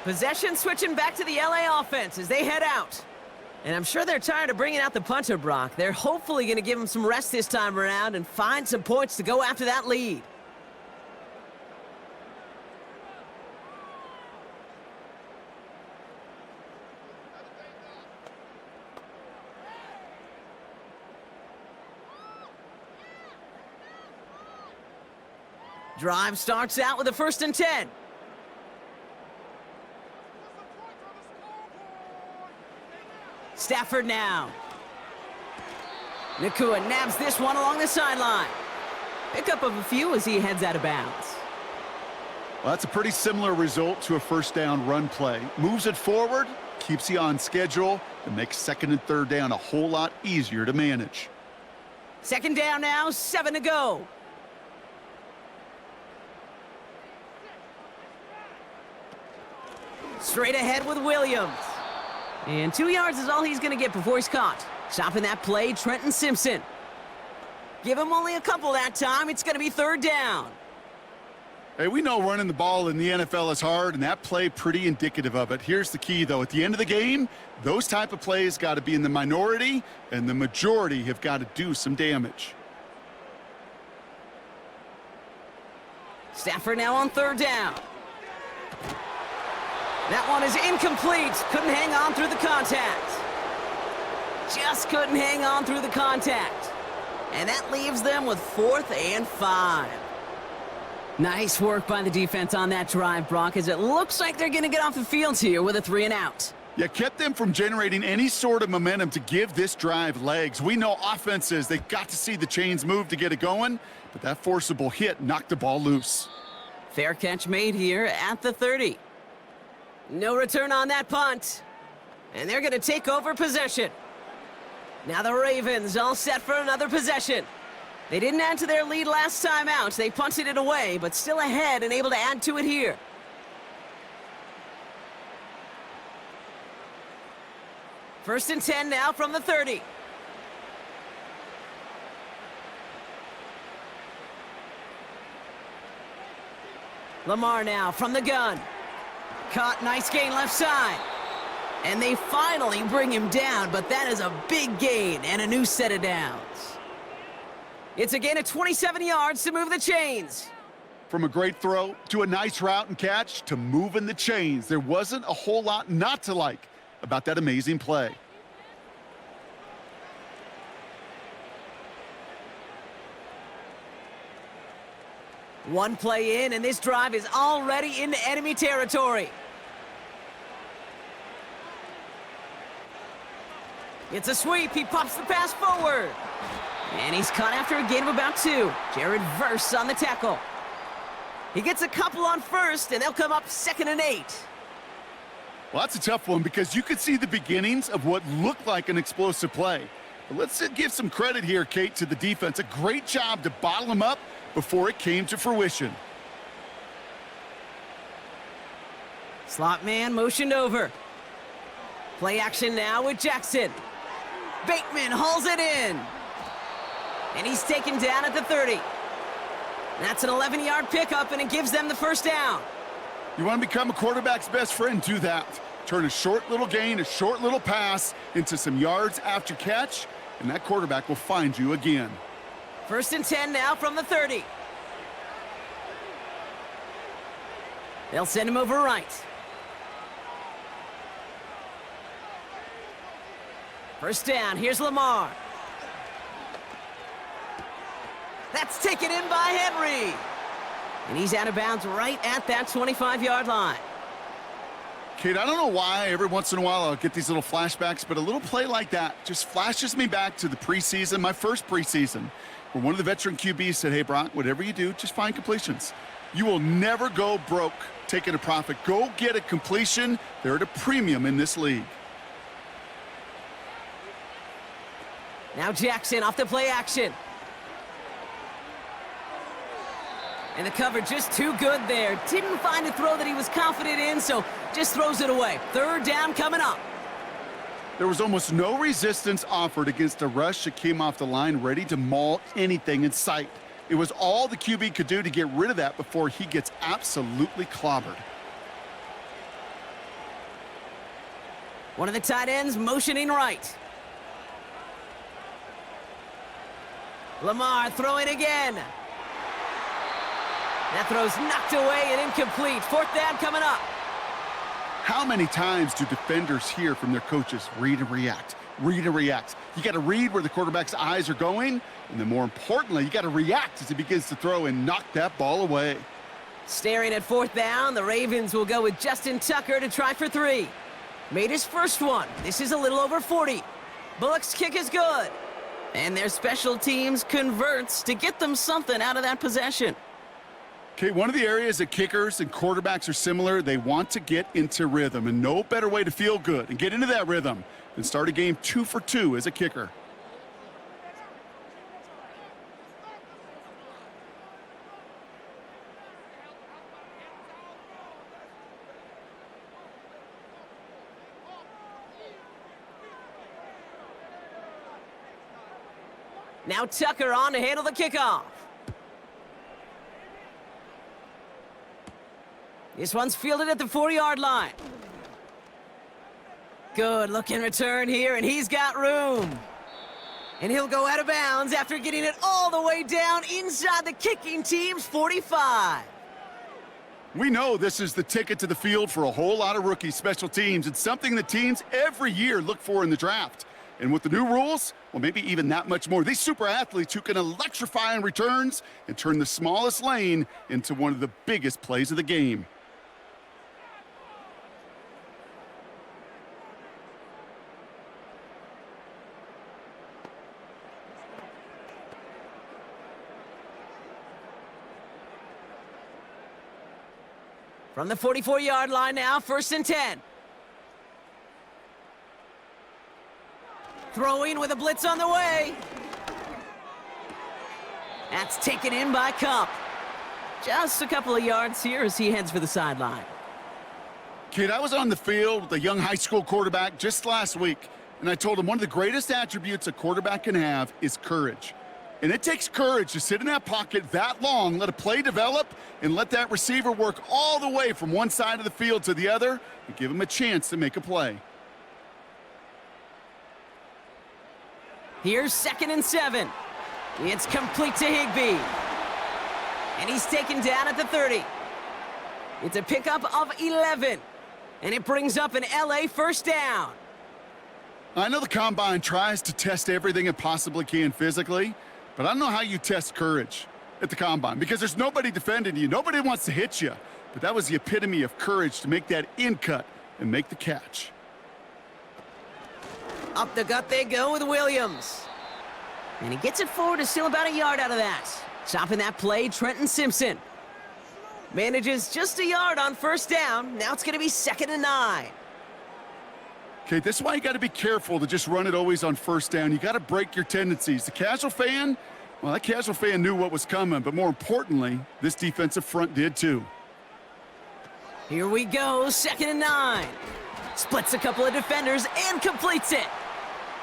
Possession switching back to the LA offense as they head out. And I'm sure they're tired of bringing out the punter, Brock. They're hopefully going to give him some rest this time around and find some points to go after that lead. Drive starts out with a 1st and 10. Stafford now. Nakua nabs this one along the sideline. Pickup of a few as he heads out of bounds. Well, that's a pretty similar result to a 1st down run play. Moves it forward, keeps you on schedule, and makes 2nd and 3rd down a whole lot easier to manage. 2nd down now, 7 to go. Straight ahead with Williams. And 2 yards is all he's going to get before he's caught. Stopping that play, Trenton Simpson. Give him only a couple that time. It's going to be 3rd down. Hey, we know running the ball in the NFL is hard, and that play pretty indicative of it. Here's the key, though. At the end of the game, those type of plays got to be in the minority, and the majority have got to do some damage. Stafford now on 3rd down. That one is incomplete. Couldn't hang on through the contact. Just couldn't hang on through the contact. And that leaves them with 4th and 5. Nice work by the defense on that drive, Brock, as it looks like they're going to get off the field here with a 3 and out. Yeah, kept them from generating any sort of momentum to give this drive legs. We know offenses, they've got to see the chains move to get it going, but that forcible hit knocked the ball loose. Fair catch made here at the 30. No return on that punt. And they're going to take over possession. Now the Ravens all set for another possession. They didn't add to their lead last time out. They punted it away, but still ahead and able to add to it here. First and 10 now from the 30. Lamar now from the gun. Caught, nice gain left side. And they finally bring him down, but that is a big gain and a new set of downs. It's a gain of 27 yards to move the chains. From a great throw to a nice route and catch to moving the chains, there wasn't a whole lot not to like about that amazing play. One play in, and this drive is already into enemy territory. It's a sweep. He pops the pass forward. And he's caught after a gain of about 2. Jared Verse on the tackle. He gets a couple on first, and they'll come up 2nd and 8. Well, that's a tough one because you could see the beginnings of what looked like an explosive play. But let's give some credit here, Kate, to the defense. A great job to bottle him up before it came to fruition. Slot man motioned over. Play action now with Jackson. Bateman hauls it in. And he's taken down at the 30. That's an 11-yard pickup, and it gives them the first down. You want to become a quarterback's best friend? Do that. Turn a short little gain, a short little pass into some yards after catch, and that quarterback will find you again. First and 10 now from the 30. They'll send him over right. First down, here's Lamar. That's taken in by Henry. And he's out of bounds right at that 25-yard line. Kate, I don't know why every once in a while I'll get these little flashbacks, but a little play like that just flashes me back to the preseason, my first preseason, where one of the veteran QBs said, hey, Brock, whatever you do, just find completions. You will never go broke taking a profit. Go get a completion. They're at a premium in this league. Now Jackson off the play action. And the cover just too good there. Didn't find a throw that he was confident in, so just throws it away. Third down coming up. There was almost no resistance offered against a rush that came off the line ready to maul anything in sight. It was all the QB could do to get rid of that before he gets absolutely clobbered. One of the tight ends motioning right. Lamar throwing again. That throw's knocked away and incomplete. Fourth down coming up. How many times do defenders hear from their coaches, read and react, read and react? You got to read where the quarterback's eyes are going, and then more importantly, you got to react as he begins to throw and knock that ball away. Staring at fourth down, the Ravens will go with Justin Tucker to try for 3. Made his first one. This is a little over 40. Bullock's kick is good. And their special teams converts to get them something out of that possession. Okay, one of the areas that kickers and quarterbacks are similar, they want to get into rhythm, and no better way to feel good and get into that rhythm than start a game 2 for 2 as a kicker. Now Tucker on to handle the kickoff. This one's fielded at the 40-yard line. Good looking return here, and he's got room. And he'll go out of bounds after getting it all the way down inside the kicking team's 45. We know this is the ticket to the field for a whole lot of rookie special teams. It's something that teams every year look for in the draft. And with the new rules, well, maybe even that much more. These super athletes who can electrify in returns and turn the smallest lane into one of the biggest plays of the game. From the 44-yard line now, 1st and 10. Throwing with a blitz on the way. That's taken in by Cup. Just a couple of yards here as he heads for the sideline. Kid, I was on the field with a young high school quarterback just last week, and I told him one of the greatest attributes a quarterback can have is courage. And it takes courage to sit in that pocket that long, let a play develop, and let that receiver work all the way from one side of the field to the other and give him a chance to make a play. Here's 2nd and 7. It's complete to Higbee. And he's taken down at the 30. It's a pickup of 11. And it brings up an LA 1st down. I know the Combine tries to test everything it possibly can physically, but I don't know how you test courage at the Combine because there's nobody defending you. Nobody wants to hit you. But that was the epitome of courage to make that in cut and make the catch. Up the gut they go with Williams. And he gets it forward to still about a yard out of that. Stopping that play, Trenton Simpson. Manages just a yard on 1st down. Now it's going to be 2nd and 9. Okay, this is why you got to be careful to just run it always on 1st down. You got to break your tendencies. The casual fan, well, that casual fan knew what was coming, but more importantly, this defensive front did too. Here we go, 2nd and 9. Splits a couple of defenders and completes it.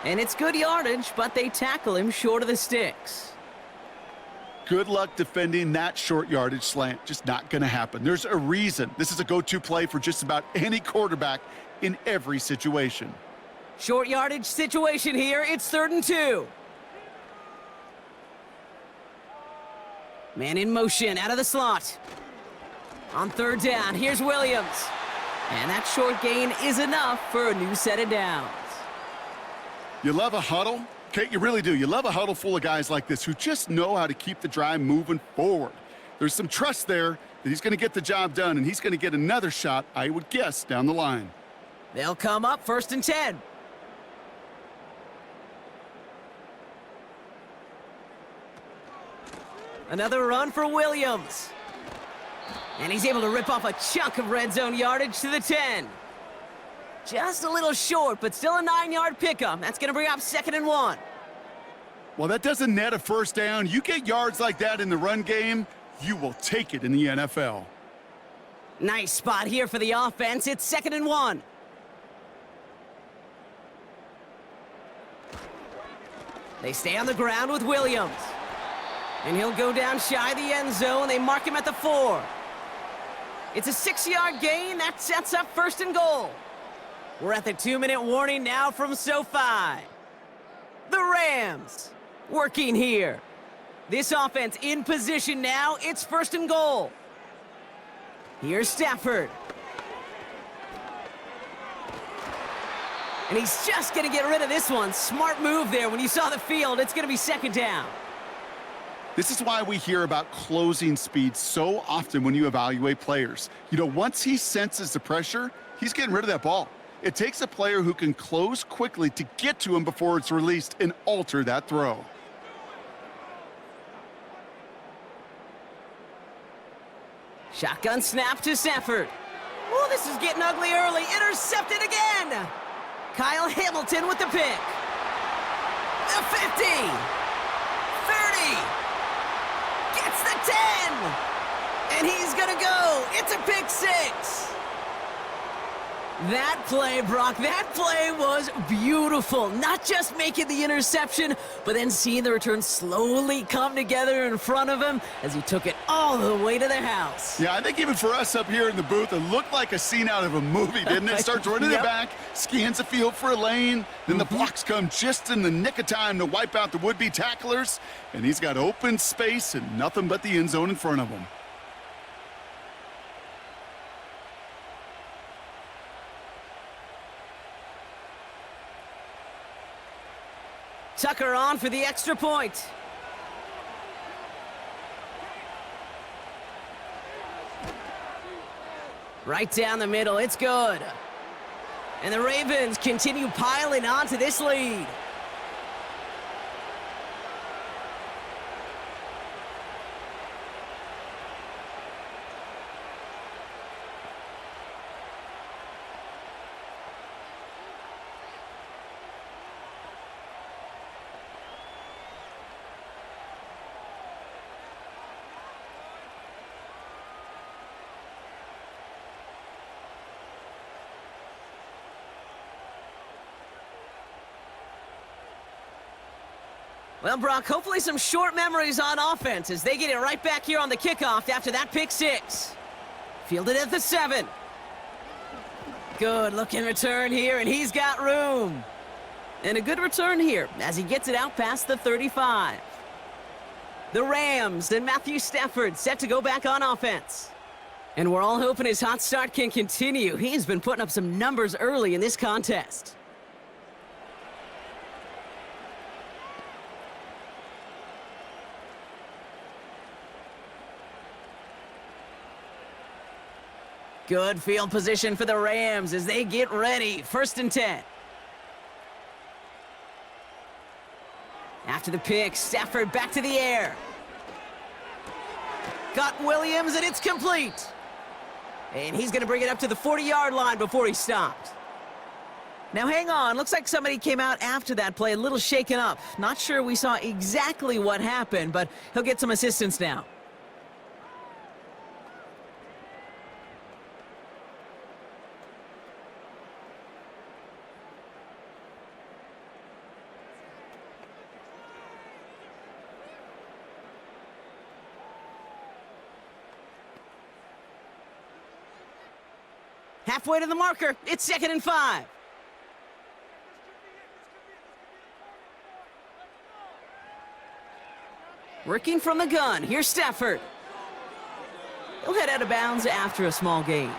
And it's good yardage, but they tackle him short of the sticks. Good luck defending that short yardage slant. Just not going to happen. There's a reason. This is a go-to play for just about any quarterback in every situation. Short yardage situation here. It's 3rd and 2. Man in motion out of the slot. On 3rd down, here's Williams. And that short gain is enough for a new set of downs. You love a huddle? Okay, you really do. You love a huddle full of guys like this who just know how to keep the drive moving forward. There's some trust there that he's going to get the job done, and he's going to get another shot, I would guess, down the line. They'll come up 1st and 10. Another run for Williams. And he's able to rip off a chunk of red zone yardage to the 10. Just a little short, but still a 9-yard pickup. That's going to bring up 2nd and 1. Well, that doesn't net a 1st down. You get yards like that in the run game, you will take it in the NFL. Nice spot here for the offense. It's 2nd and 1. They stay on the ground with Williams. And he'll go down shy of the end zone. They mark him at the 4. It's a 6-yard gain. That sets up 1st and goal. We're at the 2-minute warning now from SoFi. The Rams working here. This offense in position now. It's 1st and goal. Here's Stafford. And he's just going to get rid of this one. Smart move there. When you saw the field, it's going to be 2nd down. This is why we hear about closing speed so often when you evaluate players. You know, once he senses the pressure, he's getting rid of that ball. It takes a player who can close quickly to get to him before it's released and alter that throw. Shotgun snap to Stafford. Oh, this is getting ugly early. Intercepted again. Kyle Hamilton with the pick. The 50. 30. Gets the 10. And he's going to go. It's a pick 6. That play, Brock, that play was beautiful. Not just making the interception, but then seeing the return slowly come together in front of him as he took it all the way to the house. Yeah, I think even for us up here in the booth, it looked like a scene out of a movie, didn't it? Starts running it back, scans the field for a lane, then the blocks come just in the nick of time to wipe out the would-be tacklers, and he's got open space and nothing but the end zone in front of him. Tucker on for the extra point. Right down the middle, it's good. And the Ravens continue piling on to this lead. Well, Brock, hopefully some short memories on offense as they get it right back here on the kickoff after that pick six. Fielded at the 7. Good looking return here, and he's got room. And a good return here as he gets it out past the 35. The Rams and Matthew Stafford set to go back on offense. And we're all hoping his hot start can continue. He's been putting up some numbers early in this contest. Good field position for the Rams as they get ready. 1st and 10. After the pick, Stafford back to the air. Got Williams, and it's complete. And he's going to bring it up to the 40-yard line before he stopped. Now, hang on. Looks like somebody came out after that play a little shaken up. Not sure we saw exactly what happened, but he'll get some assistance now. Halfway to the marker. It's 2nd and 5. Working from the gun. Here's Stafford. He'll head out of bounds after a small gain.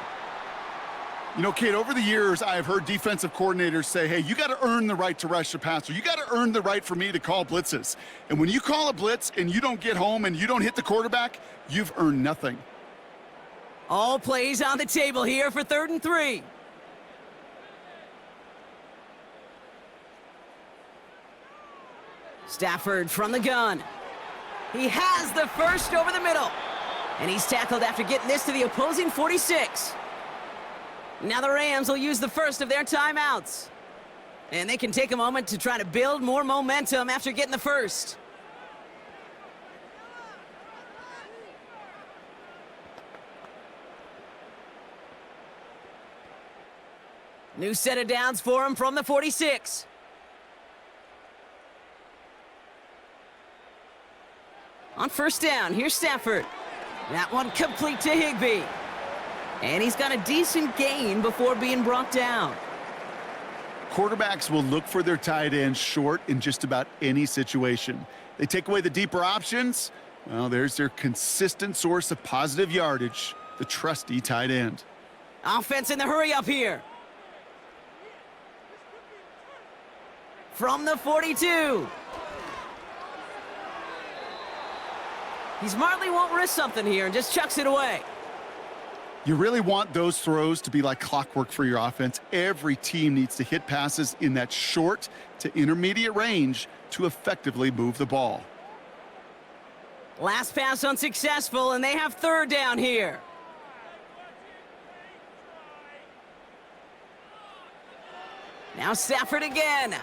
You know, Kate, over the years, I've heard defensive coordinators say, hey, you got to earn the right to rush the passer. You got to earn the right for me to call blitzes. And when you call a blitz and you don't get home and you don't hit the quarterback, you've earned nothing. All plays on the table here for 3rd and 3. Stafford from the gun. He has the first over the middle. And he's tackled after getting this to the opposing 46. Now the Rams will use the first of their timeouts. And they can take a moment to try to build more momentum after getting the first. New set of downs for him from the 46. On 1st down, here's Stafford. That one complete to Higbee. And he's got a decent gain before being brought down. Quarterbacks will look for their tight ends short in just about any situation. They take away the deeper options. Well, there's their consistent source of positive yardage, the trusty tight end. Offense in the hurry up here. From the 42. He smartly won't risk something here and just chucks it away. You really want those throws to be like clockwork for your offense. Every team needs to hit passes in that short to intermediate range to effectively move the ball. Last pass unsuccessful, and they have 3rd down here. Now Stafford again.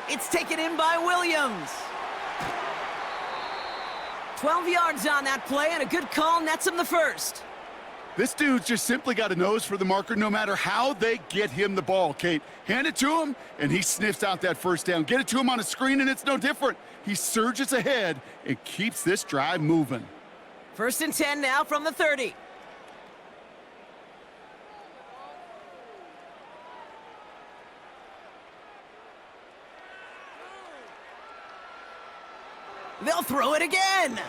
It's taken in by Williams. 12 yards on that play, and a good call nets him the first. This dude's just simply got a nose for the marker no matter how they get him the ball, Kate. Hand it to him, and he sniffs out that 1st down. Get it to him on a screen, and it's no different. He surges ahead and keeps this drive moving. 1st and 10 now from the 30. They'll throw it again.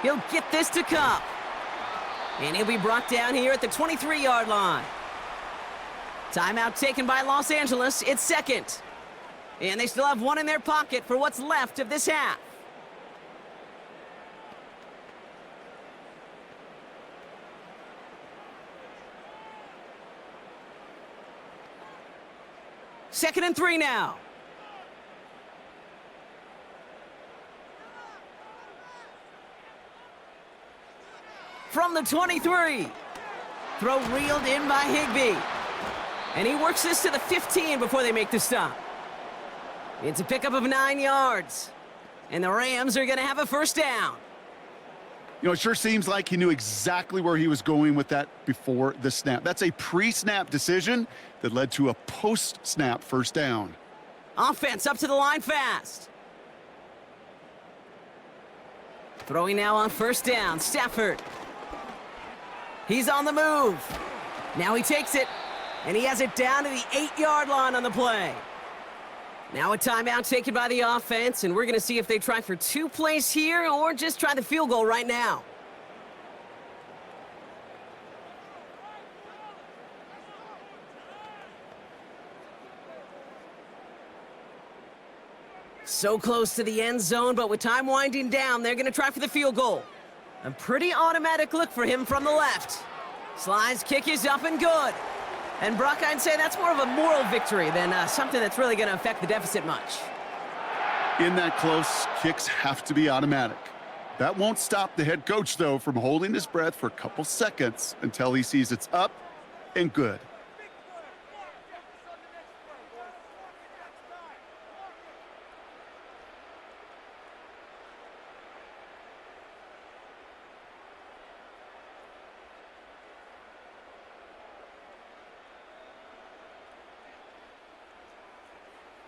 He'll get this to Cup. And he'll be brought down here at the 23-yard line. Timeout taken by Los Angeles. It's 2nd. And they still have one in their pocket for what's left of this half. Second and 3 now. From the 23. Throw reeled in by Higbee. And he works this to the 15 before they make the stop. It's a pickup of 9 yards. And the Rams are going to have a 1st down. You know, it sure seems like he knew exactly where he was going with that before the snap. That's a pre-snap decision that led to a post-snap 1st down. Offense up to the line fast. Throwing now on first down, Stafford. He's on the move. Now he takes it, and he has it down to the 8-yard line on the play. Now a timeout taken by the offense, and we're going to see if they try for 2 plays here or just try the field goal right now. So close to the end zone, but with time winding down, they're going to try for the field goal. A pretty automatic look for him from the left. Slide's kick is up and good. And Brock, I'd say that's more of a moral victory than something that's really going to affect the deficit much. In that close, kicks have to be automatic. That won't stop the head coach, though, from holding his breath for a couple seconds until he sees it's up and good.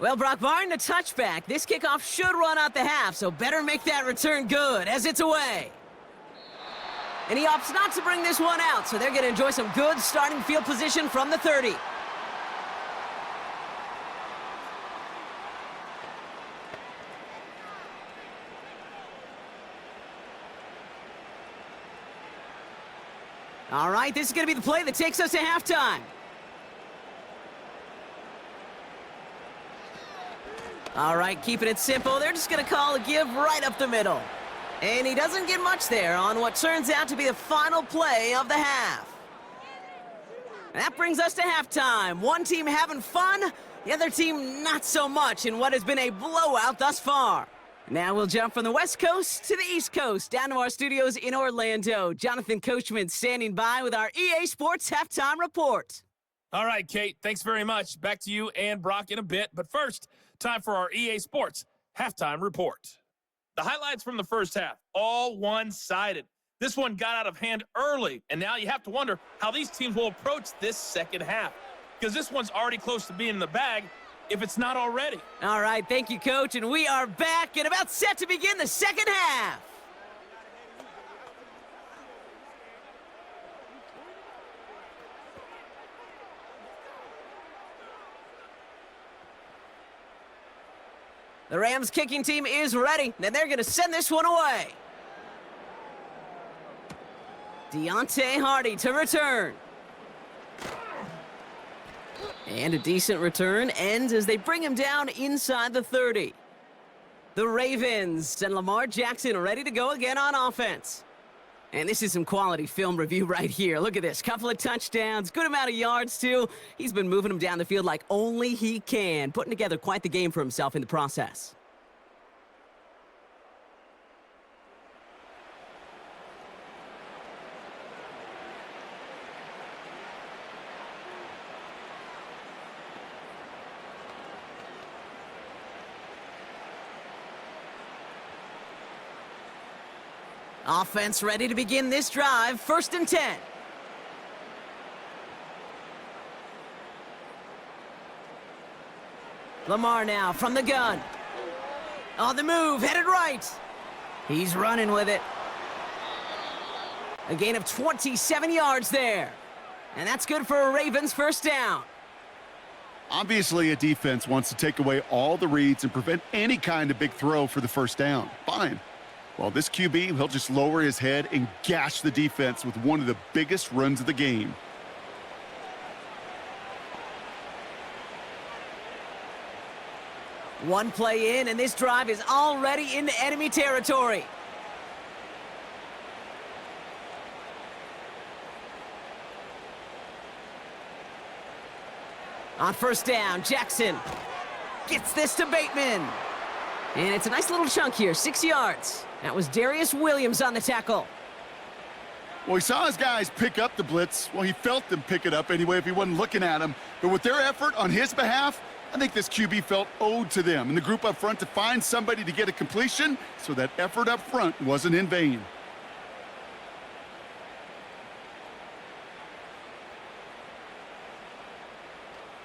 Well, Brock, barring the touchback, this kickoff should run out the half, so better make that return good as it's away. And he opts not to bring this one out, so they're going to enjoy some good starting field position from the 30. All right, this is going to be the play that takes us to halftime. All right, keeping it simple. They're just going to call a give right up the middle. And he doesn't get much there on what turns out to be the final play of the half. And that brings us to halftime. One team having fun, the other team not so much in what has been a blowout thus far. Now we'll jump from the West Coast to the East Coast, down to our studios in Orlando. Jonathan Coachman standing by with our EA Sports Halftime Report. All right, Kate, thanks very much. Back to you and Brock in a bit. But first, time for our EA Sports Halftime Report. The highlights from the first half, all one-sided. This one got out of hand early, and now you have to wonder how these teams will approach this second half, because this one's already close to being in the bag, if it's not already. All right, thank you, Coach, and we are back and about set to begin the second half. The Rams kicking team is ready, and they're going to send this one away. Deontay Hardy to return. And a decent return ends as they bring him down inside the 30. The Ravens and Lamar Jackson ready to go again on offense. And this is some quality film review right here. Look at this. Couple of touchdowns, good amount of yards, too. He's been moving them down the field like only he can, putting together quite the game for himself in the process. Offense ready to begin this drive. 1st and 10. Lamar now from the gun. On the move, headed right. He's running with it. A gain of 27 yards there. And that's good for a Ravens first down. Obviously, a defense wants to take away all the reads and prevent any kind of big throw for the first down. Fine. Well, this QB, he'll just lower his head and gash the defense with one of the biggest runs of the game. One play in, and this drive is already into enemy territory. On first down, Jackson gets this to Bateman. And it's a nice little chunk here, 6 yards. That was Darius Williams on the tackle. Well, he saw his guys pick up the blitz. Well, he felt them pick it up anyway if he wasn't looking at them. But with their effort on his behalf, I think this QB felt owed to them and the group up front to find somebody to get a completion, so that effort up front wasn't in vain.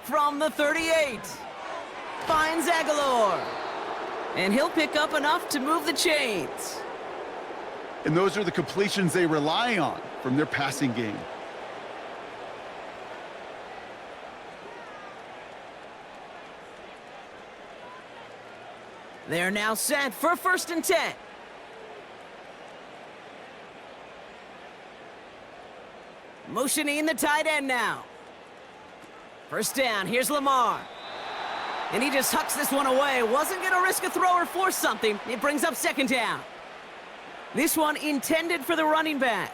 From the 38, finds Aguilar. And he'll pick up enough to move the chains. and those are the completions they rely on from their passing game. They're now set for 1st and 10. Motioning the tight end now. 1st down, here's Lamar. And he just hucks this one away. Wasn't going to risk a throw or force something. It brings up 2nd down. This one intended for the running back.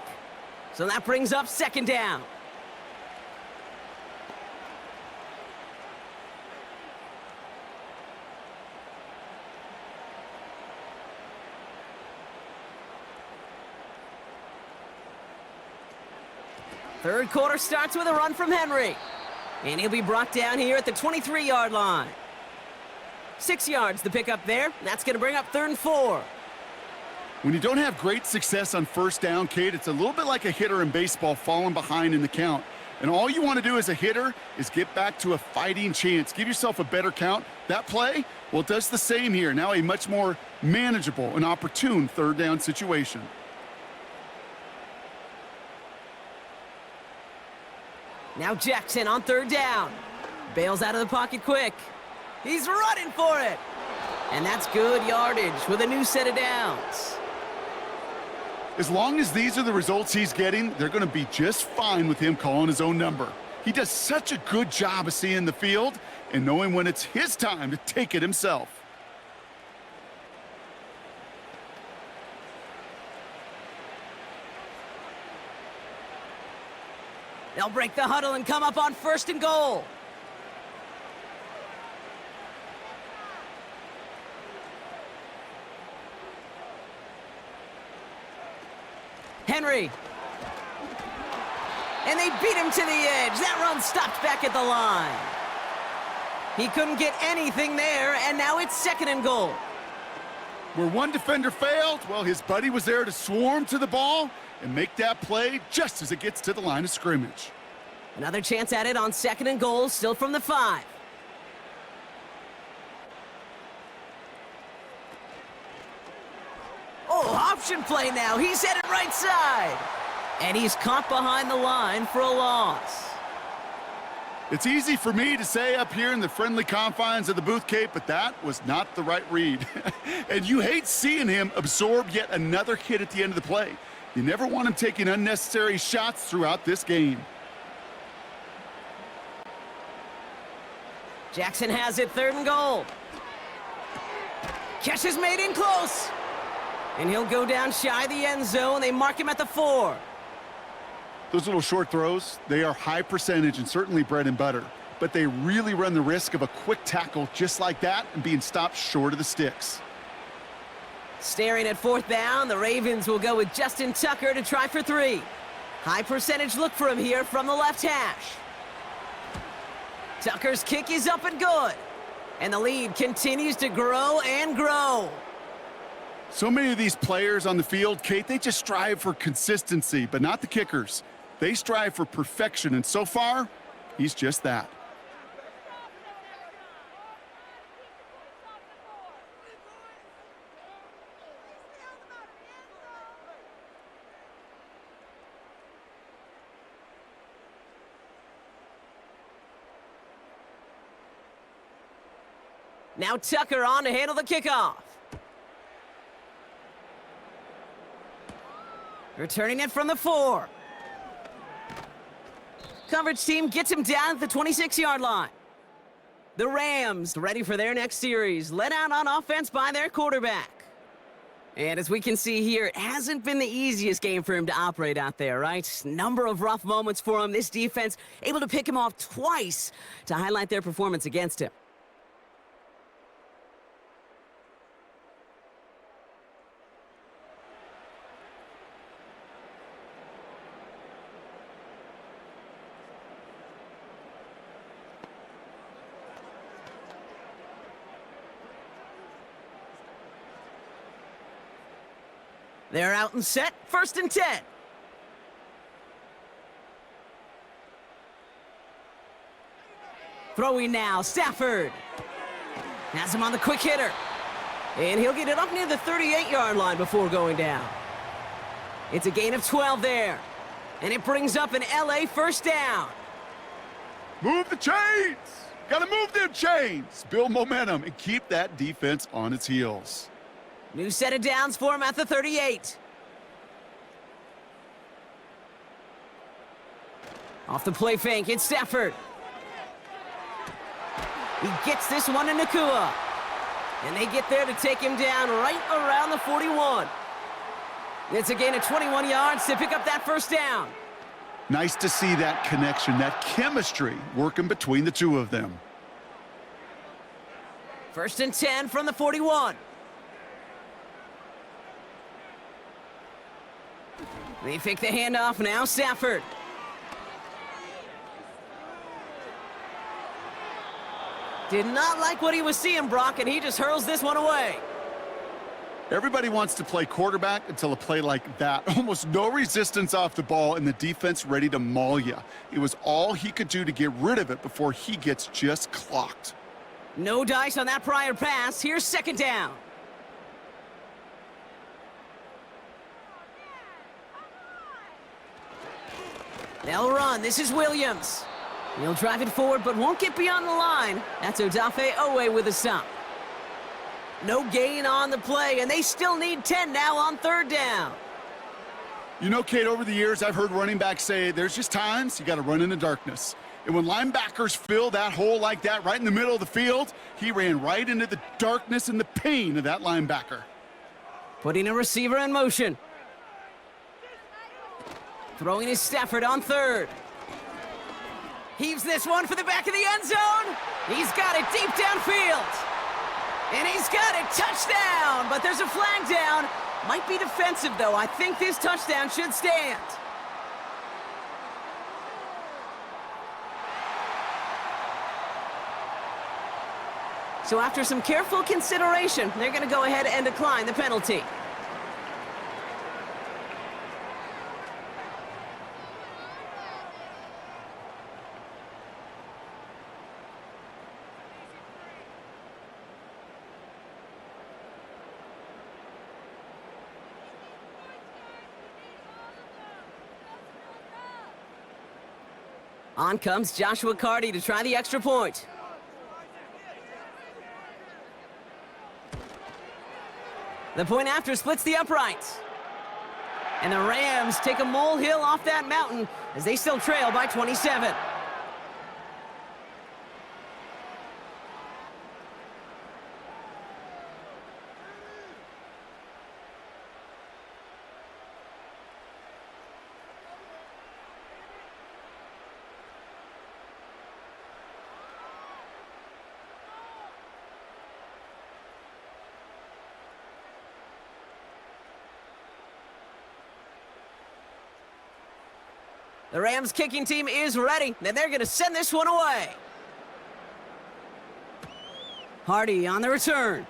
So that brings up 2nd down. Third quarter starts with a run from Henry. And he'll be brought down here at the 23-yard line. 6 yards to pick up there. That's going to bring up 3rd and 4. When you don't have great success on 1st down, Kate, it's a little bit like a hitter in baseball falling behind in the count. And all you want to do as a hitter is get back to a fighting chance. Give yourself a better count. That play, well, it does the same here. Now a much more manageable and opportune 3rd down situation. Now Jackson on 3rd down. Bails out of the pocket quick. He's running for it. And that's good yardage with a new set of downs. As long as these are the results he's getting, they're going to be just fine with him calling his own number. He does such a good job of seeing the field and knowing when it's his time to take it himself. They'll break the huddle and come up on 1st and goal. Henry. And they beat him to the edge. That run stopped back at the line. He couldn't get anything there, and now it's 2nd and goal. Where one defender failed, well, his buddy was there to swarm to the ball and make that play just as it gets to the line of scrimmage. Another chance at it on 2nd and goal, still from the 5. Oh, option play now. He's headed right side. And he's caught behind the line for a loss. It's easy for me to say up here in the friendly confines of the booth, Kate, but that was not the right read. And you hate seeing him absorb yet another hit at the end of the play. You never want him taking unnecessary shots throughout this game. Jackson has it, 3rd and goal. Catch is made in close. And he'll go down shy of the end zone. They mark him at the 4. Those little short throws, they are high percentage and certainly bread and butter. But they really run the risk of a quick tackle just like that and being stopped short of the sticks. Staring at 4th down, the Ravens will go with Justin Tucker to try for 3. High percentage look for him here from the left hash. Tucker's kick is up and good. And the lead continues to grow and grow. So many of these players on the field, Kate, they just strive for consistency, but not the kickers. They strive for perfection, and so far, he's just that. Now Tucker on to handle the kickoff. Returning it from the 4. Coverage team gets him down at the 26-yard line. The Rams ready for their next series, led out on offense by their quarterback. And as we can see here, it hasn't been the easiest game for him to operate out there, right? Number of rough moments for him. This defense able to pick him off twice to highlight their performance against him. They're out and set, 1st and 10. Throwing now, Stafford. Has him on the quick hitter. And he'll get it up near the 38-yard line before going down. It's a gain of 12 there. And it brings up an LA first down. Move the chains. Got to move them chains. Build momentum and keep that defense on its heels. New set of downs for him at the 38. Off the play fake, it's Stafford. He gets this one to Nakua. And they get there to take him down right around the 41. It's a gain of 21 yards to pick up that first down. Nice to see that connection, that chemistry working between the two of them. 1st and 10 from the 41. They fake the handoff, now Stafford. Did not like what he was seeing, Brock, and he just hurls this one away. Everybody wants to play quarterback until a play like that. Almost no resistance off the ball and the defense ready to maul you. It was all he could do to get rid of it before he gets just clocked. No dice on that prior pass. Here's 2nd down. They'll run. This is Williams. He'll drive it forward, but won't get beyond the line. That's Odafe Owe with a stop. No gain on the play, and they still need 10 now on 3rd down. You know, Kate, over the years, I've heard running backs say there's just times you got to run in the darkness. And when linebackers fill that hole like that right in the middle of the field, he ran right into the darkness and the pain of that linebacker. Putting a receiver in motion. Throwing his Stafford on 3rd. Heaves this one for the back of the end zone. He's got it deep downfield. And he's got it, touchdown! But there's a flag down. Might be defensive, though. I think this touchdown should stand. So after some careful consideration, they're going to go ahead and decline the penalty. On comes Joshua Carty to try the extra point. The point after splits the uprights. And the Rams take a molehill off that mountain as they still trail by 27. The Rams kicking team is ready, and they're going to send this one away. Hardy on the return.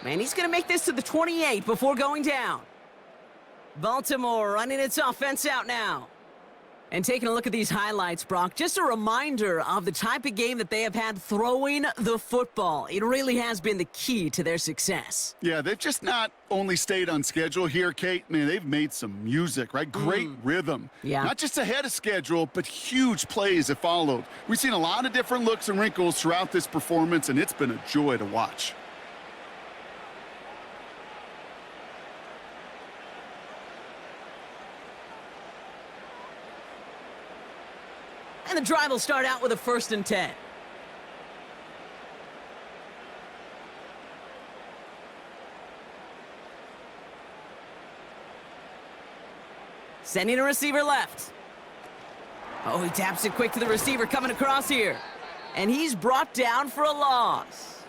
Man, he's going to make this to the 28 before going down. Baltimore running its offense out now. And taking a look at these highlights, Brock, just a reminder of the type of game that they have had throwing the football. It really has been the key to their success. Yeah, they've just not only stayed on schedule here, Kate. Man, they've made some music, right? Great rhythm. Yeah. Not just ahead of schedule, but huge plays have followed. We've seen a lot of different looks and wrinkles throughout this performance, and it's been a joy to watch. And the drive will start out with a 1st and 10. Sending a receiver left. Oh, he taps it quick to the receiver coming across here. And he's brought down for a loss.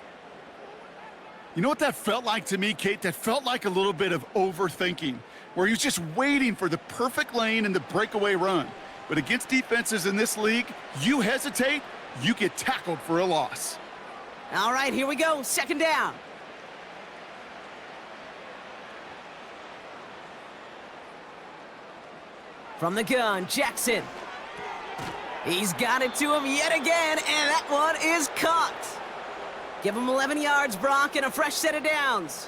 You know what that felt like to me, Kate? That felt like a little bit of overthinking, where he was just waiting for the perfect lane and the breakaway run. But against defenses in this league, you hesitate, you get tackled for a loss. All right, here we go. 2nd down. From the gun, Jackson. He's got it to him yet again, and that one is caught. Give him 11 yards, Brock, and a fresh set of downs.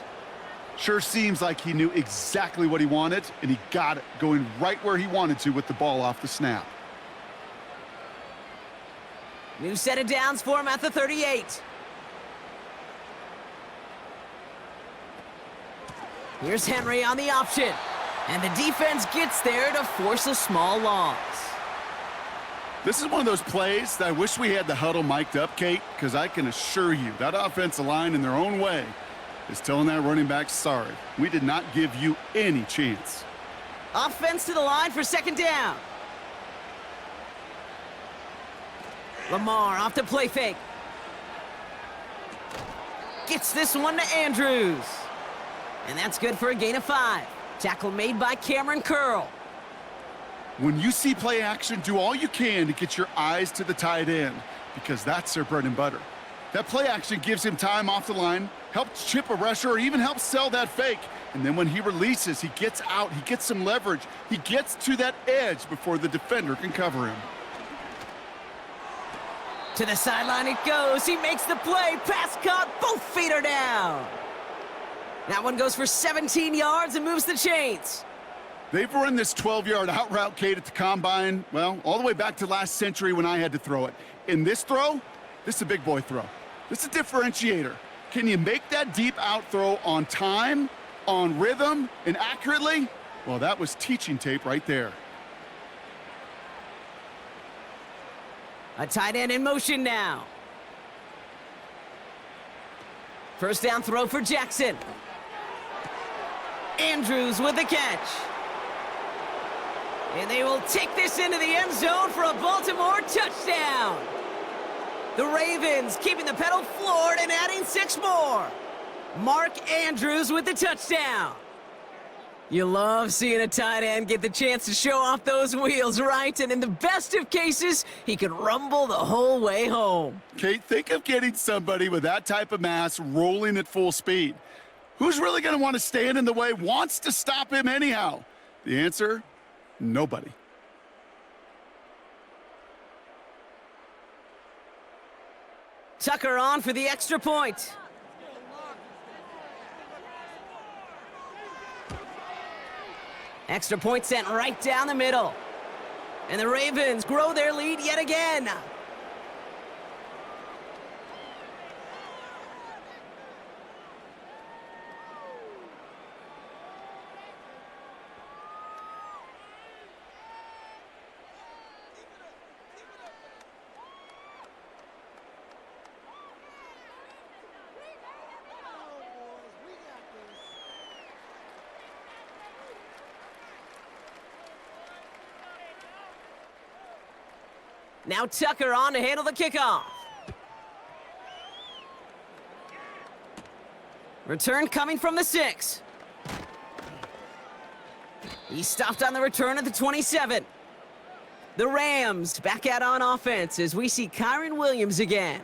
Sure seems like he knew exactly what he wanted, and he got it, going right where he wanted to with the ball off the snap. New set of downs for him at the 38. Here's Henry on the option. And the defense gets there to force a small loss. This is one of those plays that I wish we had the huddle mic'd up, Kate, because I can assure you that offensive line in their own way is telling that running back, sorry, we did not give you any chance. Offense to the line for second down. Lamar off the play fake. Gets this one to Andrews. And that's good for a gain of 5. Tackle made by Cameron Curl. When you see play action, do all you can to get your eyes to the tight end, because that's their bread and butter. That play action gives him time off the line, helps chip a rusher, or even helps sell that fake. And then when he releases, he gets out, he gets some leverage. He gets to that edge before the defender can cover him. To the sideline it goes. He makes the play. Pass caught. Both feet are down. That one goes for 17 yards and moves the chains. They've run this 12-yard out route, Kate, at the combine, well, all the way back to last century when I had to throw it. In this throw, this is a big boy throw. This is a differentiator. Can you make that deep out throw on time, on rhythm, and accurately? Well, that was teaching tape right there. A tight end in motion now. First down throw for Jackson. Andrews with the catch. And they will take this into the end zone for a Baltimore touchdown. The Ravens keeping the pedal floored and adding 6 more. Mark Andrews with the touchdown. You love seeing a tight end get the chance to show off those wheels, right? And in the best of cases, he could rumble the whole way home. Kate, think of getting somebody with that type of mass rolling at full speed. Who's really going to want to stand in the way, wants to stop him anyhow? The answer, nobody. Tucker on for the extra point. Extra point sent right down the middle. And the Ravens grow their lead yet again. Now Tucker on to handle the kickoff. Return coming from the 6. He stopped on the return at the 27. The Rams back out on offense as we see Kyron Williams again.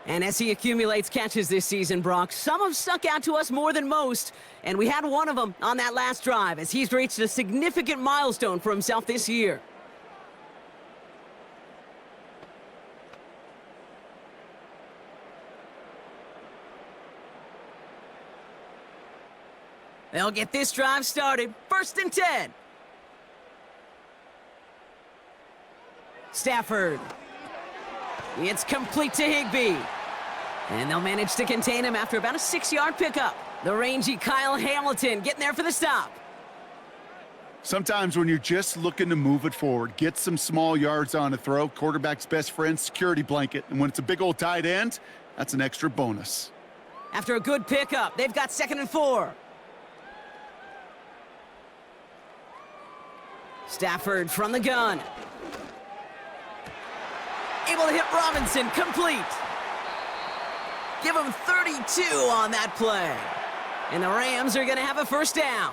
And as he accumulates catches this season, Brock, some have stuck out to us more than most, and we had one of them on that last drive as he's reached a significant milestone for himself this year. They'll get this drive started. 1st and 10. Stafford. It's complete to Higbee. And they'll manage to contain him after about a 6-yard pickup. The rangy Kyle Hamilton getting there for the stop. Sometimes when you're just looking to move it forward, get some small yards on a throw, quarterback's best friend, security blanket. And when it's a big old tight end, that's an extra bonus. After a good pickup, they've got 2nd and 4. Stafford from the gun. Able to hit Robinson, complete. Give him 32 on that play. And the Rams are going to have a 1st down.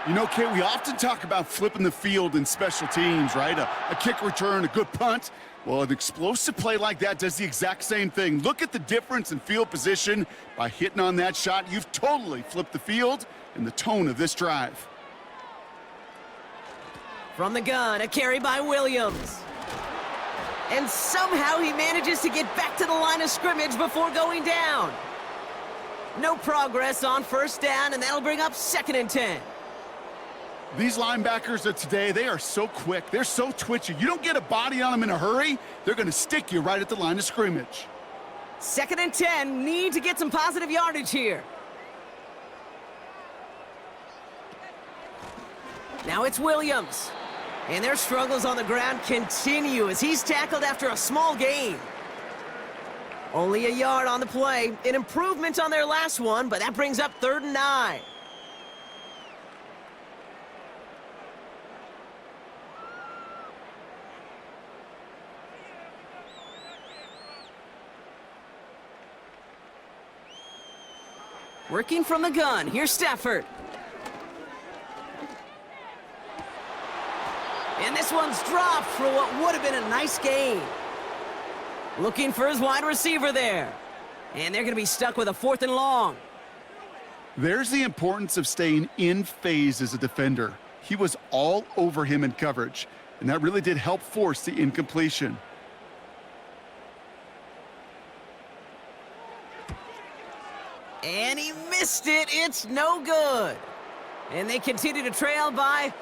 You know, Kate, we often talk about flipping the field in special teams, right? A kick return, a good punt. Well, an explosive play like that does the exact same thing. Look at the difference in field position. By hitting on that shot, you've totally flipped the field and the tone of this drive. From the gun, a carry by Williams. And somehow he manages to get back to the line of scrimmage before going down. No progress on first down, and that'll bring up 2nd and 10. These linebackers of today, they are so quick. They're so twitchy. You don't get a body on them in a hurry, they're going to stick you right at the line of scrimmage. 2nd and 10, need to get some positive yardage here. Now it's Williams. And their struggles on the ground continue as he's tackled after a small gain. Only a yard on the play. An improvement on their last one, but that brings up 3rd and 9. Working from the gun, here's Stafford. And this one's dropped for what would have been a nice gain. Looking for his wide receiver there. And they're going to be stuck with a 4th and long. There's the importance of staying in phase as a defender. He was all over him in coverage, and that really did help force the incompletion. And he missed it. It's no good. And they continue to trail by,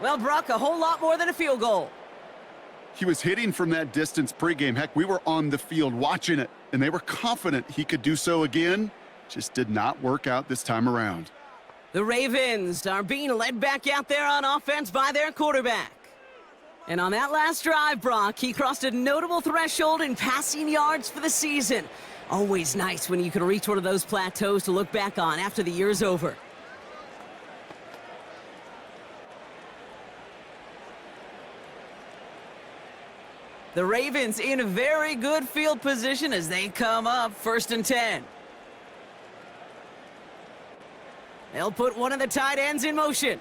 well, Brock, a whole lot more than a field goal. He was hitting from that distance pregame. Heck, we were on the field watching it, and they were confident he could do so again. Just did not work out this time around. The Ravens are being led back out there on offense by their quarterback. And on that last drive, Brock, he crossed a notable threshold in passing yards for the season. Always nice when you can reach one of those plateaus to look back on after the year's over. The Ravens in a very good field position as they come up 1st and 10. They'll put one of the tight ends in motion.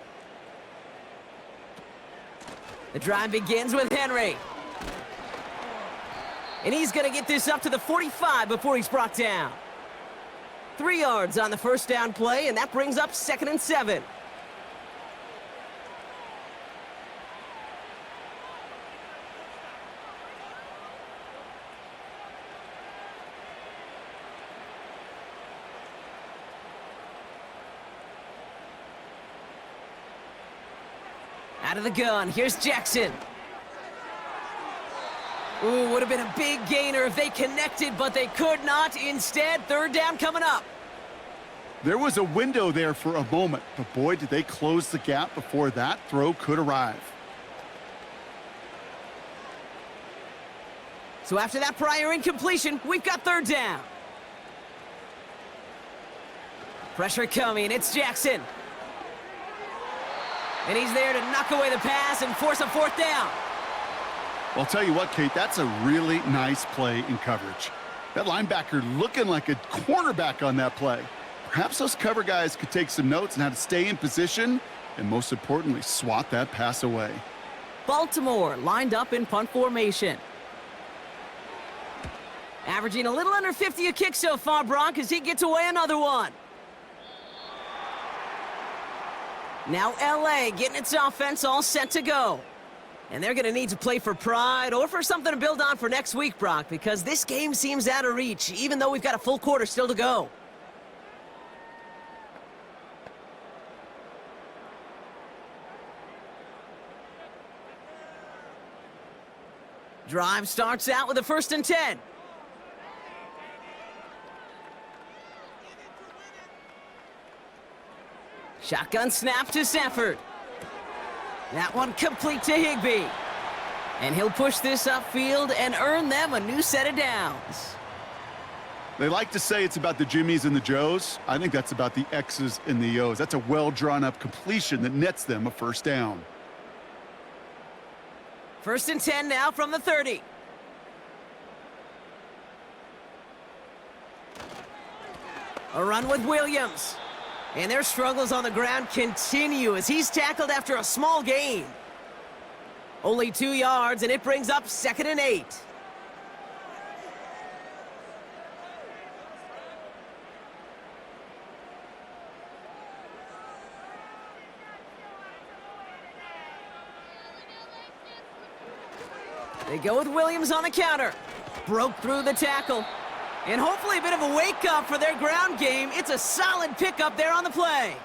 The drive begins with Henry. And he's going to get this up to the 45 before he's brought down. 3 yards on the first down play, and that brings up 2nd and 7. Out of the gun, here's Jackson. Ooh, would have been a big gainer if they connected, but they could not. Instead, 3rd down coming up. There was a window there for a moment, but boy, did they close the gap before that throw could arrive. So after that prior incompletion, we've got 3rd down. Pressure coming, it's Jackson. And he's there to knock away the pass and force a 4th down. Well, I'll tell you what, Kate, that's a really nice play in coverage. That linebacker looking like a cornerback on that play. Perhaps those cover guys could take some notes on how to stay in position and, most importantly, swat that pass away. Baltimore lined up in punt formation. Averaging a little under 50 a kick so far, Brock, as he gets away another one. Now LA getting its offense all set to go. And they're going to need to play for pride or for something to build on for next week, Brock, because this game seems out of reach, even though we've got a full quarter still to go. Drive starts out with a 1st and 10. Shotgun snap to Stafford. That one complete to Higbee. And he'll push this upfield and earn them a new set of downs. They like to say it's about the Jimmies and the Joes. I think that's about the X's and the O's. That's a well-drawn-up completion that nets them a 1st down. 1st and 10 now from the 30. A run with Williams. And their struggles on the ground continue as he's tackled after a small gain. Only 2 yards, and it brings up 2nd and 8. They go with Williams on the counter. Broke through the tackle. And hopefully a bit of a wake-up for their ground game. It's a solid pickup there on the play.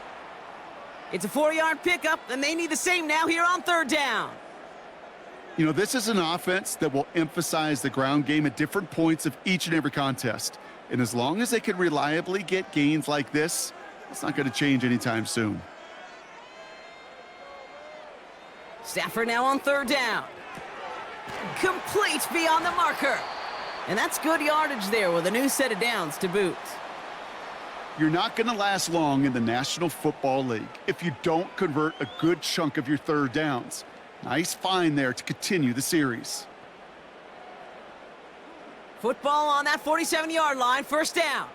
It's a 4-yard pickup, and they need the same now here on 3rd down. You know, this is an offense that will emphasize the ground game at different points of each and every contest. And as long as they can reliably get gains like this, it's not going to change anytime soon. Stafford now on 3rd down. Complete beyond the marker. And that's good yardage there with a new set of downs to boot. You're not going to last long in the National Football League if you don't convert a good chunk of your 3rd downs. Nice find there to continue the series. Football on that 47-yard line, 1st down.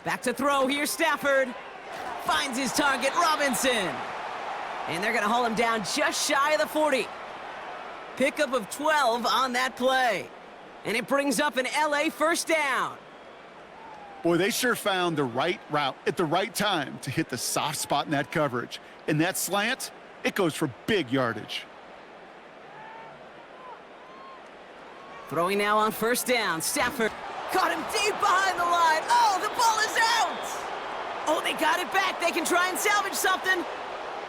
Back to throw here, Stafford. Finds his target, Robinson. And they're going to haul him down just shy of the 40. Pickup of 12 on that play. And it brings up an LA 1st down. Boy, they sure found the right route at the right time to hit the soft spot in that coverage. And that slant, it goes for big yardage. Throwing now on 1st down. Stafford caught him deep behind the line. Oh, the ball is out. Oh, they got it back. They can try and salvage something.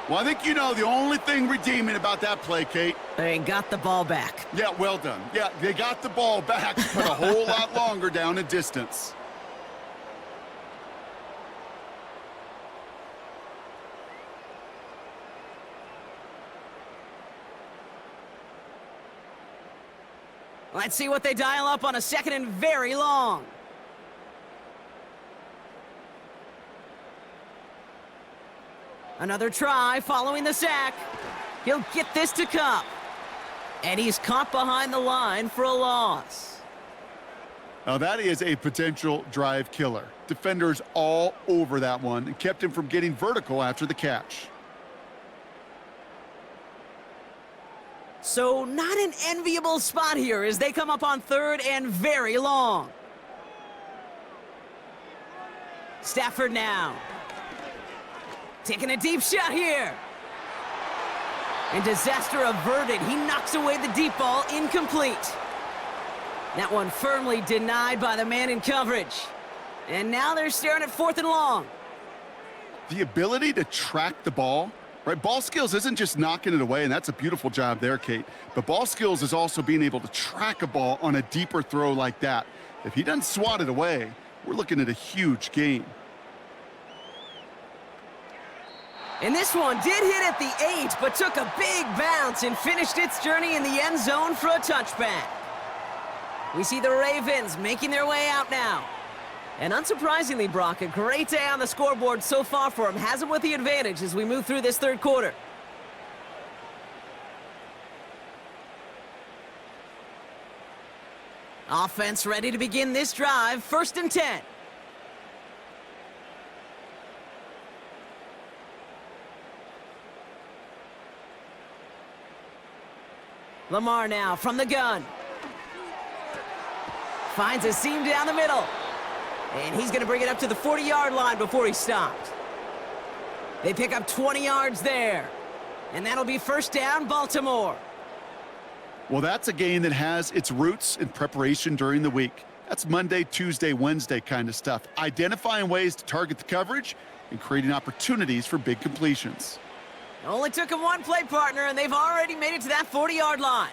Well, I think you know the only thing redeeming about that play, Kate. They got the ball back. Yeah, well done. Yeah, they got the ball back, but a whole lot longer down in distance. Let's see what they dial up on a 2nd and very long. Another try following the sack. He'll get this to Cup. And he's caught behind the line for a loss. Now that is a potential drive killer. Defenders all over that one and kept him from getting vertical after the catch. So not an enviable spot here as they come up on 3rd and very long. Stafford now. Taking a deep shot here. And disaster averted. He knocks away the deep ball, incomplete. That one firmly denied by the man in coverage. And now they're staring at 4th and long. The ability to track the ball, right? Ball skills isn't just knocking it away, and that's a beautiful job there, Kate. But ball skills is also being able to track a ball on a deeper throw like that. If he doesn't swat it away, we're looking at a huge gain. And this one did hit at the 8, but took a big bounce and finished its journey in the end zone for a touchback. We see the Ravens making their way out now. And unsurprisingly, Brock, a great day on the scoreboard so far for him. Has him with the advantage as we move through this 3rd quarter. Offense ready to begin this drive. 1st and 10. Lamar now from the gun. Finds a seam down the middle. And he's going to bring it up to the 40-yard line before he stopped. They pick up 20 yards there. And that'll be 1st down, Baltimore. Well, that's a game that has its roots in preparation during the week. That's Monday, Tuesday, Wednesday kind of stuff. Identifying ways to target the coverage and creating opportunities for big completions. It only took him one play partner, and they've already made it to that 40-yard line.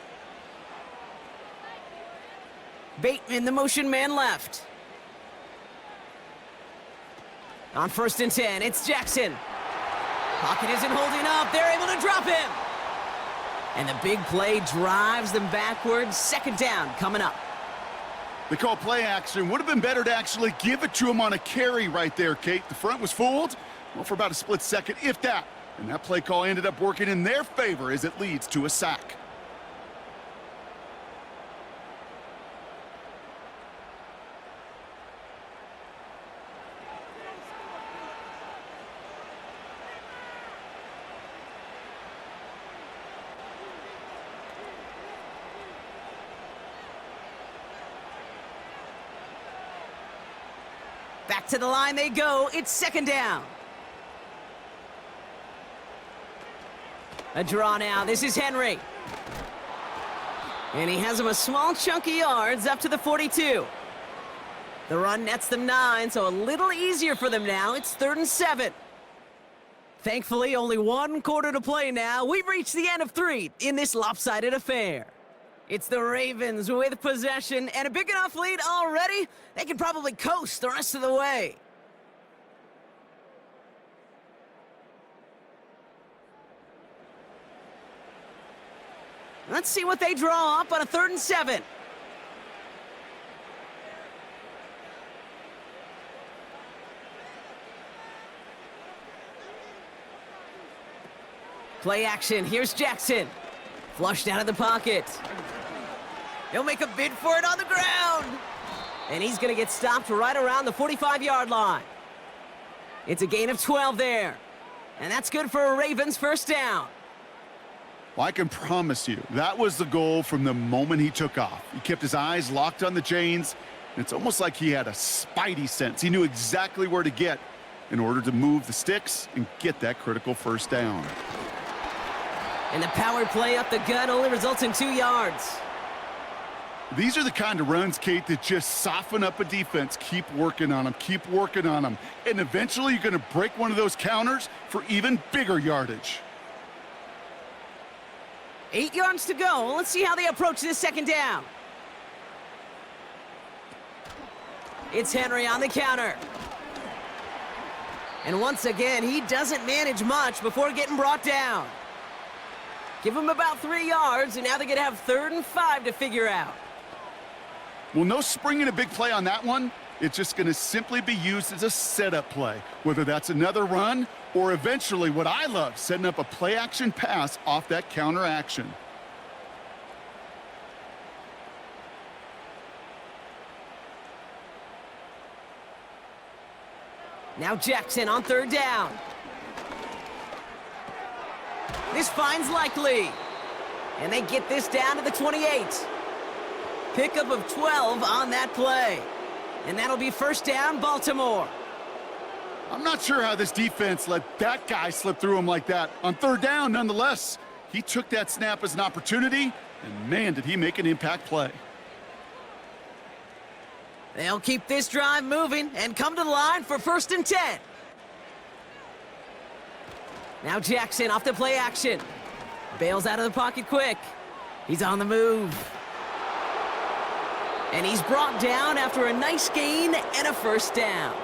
Bateman, the motion man left. On 1st and 10, it's Jackson. Pocket isn't holding up. They're able to drop him. And the big play drives them backwards. 2nd down coming up. They call play action. Would have been better to actually give it to him on a carry right there, Kate. The front was fooled, well, for about a split second, if that. And that play call ended up working in their favor as it leads to a sack. Back to the line they go. It's 2nd down. A draw now. This is Henry. And he has him a small chunk of yards up to the 42. The run nets them 9, so a little easier for them now. It's 3rd and 7. Thankfully, only 1 quarter to play now. We've reached the end of 3 in this lopsided affair. It's the Ravens with possession and a big enough lead already. They can probably coast the rest of the way. Let's see what they draw up on a 3rd and 7. Play action. Here's Jackson. Flushed out of the pocket. He'll make a bid for it on the ground. And he's going to get stopped right around the 45-yard line. It's a gain of 12 there. And that's good for a Ravens first down. Well, I can promise you, that was the goal from the moment he took off. He kept his eyes locked on the chains, and it's almost like he had a spidey sense. He knew exactly where to get in order to move the sticks and get that critical first down. And the power play up the gut only results in 2 yards. These are the kind of runs, Kate, that just soften up a defense. Keep working on them, keep working on them. And eventually you're going to break one of those counters for even bigger yardage. 8 yards to go. Let's see how they approach this second down. It's Henry on the counter. And once again, he doesn't manage much before getting brought down. Give him about 3 yards, and now they're going to have 3rd and 5 to figure out. Well, no springing a big play on that one. It's just going to simply be used as a setup play, whether that's another run or eventually what I love, setting up a play-action pass off that counter action. Now Jackson on 3rd down. This finds Likely. And they get this down to the 28. Pickup of 12 on that play. And that'll be first down, Baltimore. I'm not sure how this defense let that guy slip through him like that. On 3rd down, nonetheless, he took that snap as an opportunity, and man, did he make an impact play. They'll keep this drive moving and come to the line for 1st and 10. Now Jackson off the play action. Bails out of the pocket quick. He's on the move. And he's brought down after a nice gain and a first down.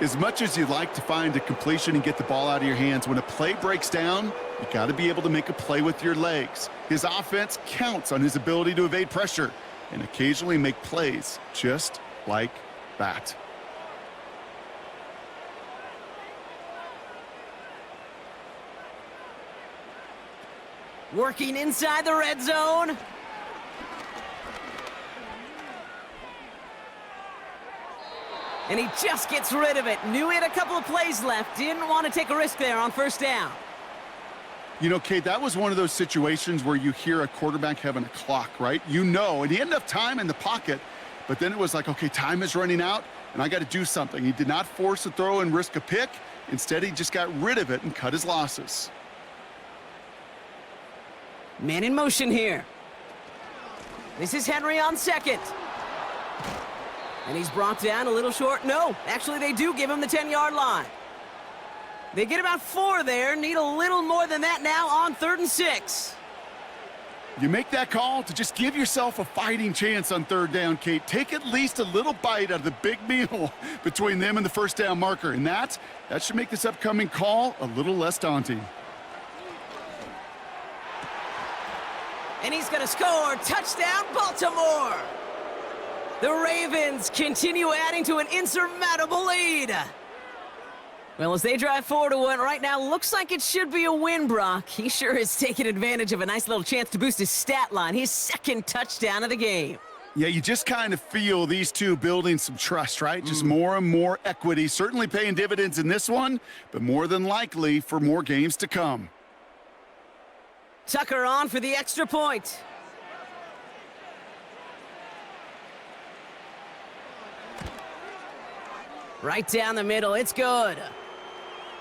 As much as you'd like to find a completion and get the ball out of your hands, when a play breaks down, you got to be able to make a play with your legs. His offense counts on his ability to evade pressure and occasionally make plays just like that. Working inside the red zone. And he just gets rid of it. Knew he had a couple of plays left. Didn't want to take a risk there on first down. You know, Kate, that was one of those situations where you hear a quarterback having a clock, right? You know, and he had enough time in the pocket, but then it was like, okay, time is running out, and I got to do something. He did not force a throw and risk a pick. Instead, he just got rid of it and cut his losses. Man in motion here. This is Henry on 2nd. And he's brought down a little short. No, actually they do give him the 10-yard line. They get about 4 there. Need a little more than that now on 3rd and 6. You make that call to just give yourself a fighting chance on 3rd down, Kate. Take at least a little bite out of the big meal between them and the first down marker. And that should make this upcoming call a little less daunting. And he's going to score. Touchdown, Baltimore. The Ravens continue adding to an insurmountable lead. Well, as they drive forward to what right now looks like it should be a win, Brock. He sure is taking advantage of a nice little chance to boost his stat line. His 2nd touchdown of the game. Yeah, you just kind of feel these two building some trust, right? Just more and more equity. Certainly paying dividends in this one, but more than likely for more games to come. Tucker on for the extra point. Right down the middle, it's good.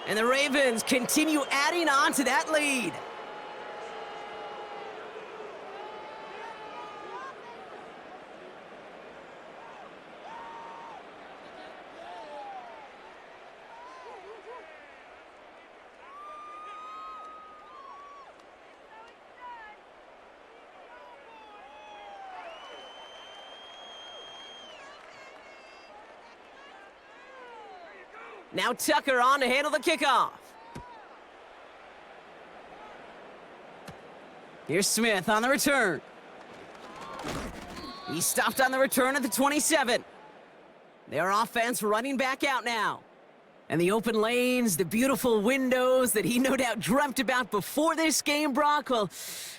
And the Ravens continue adding on to that lead. Now Tucker on to handle the kickoff. Here's Smith on the return. He stopped on the return at the 27. Their offense running back out now. And the open lanes, the beautiful windows that he no doubt dreamt about before this game, Brock, well,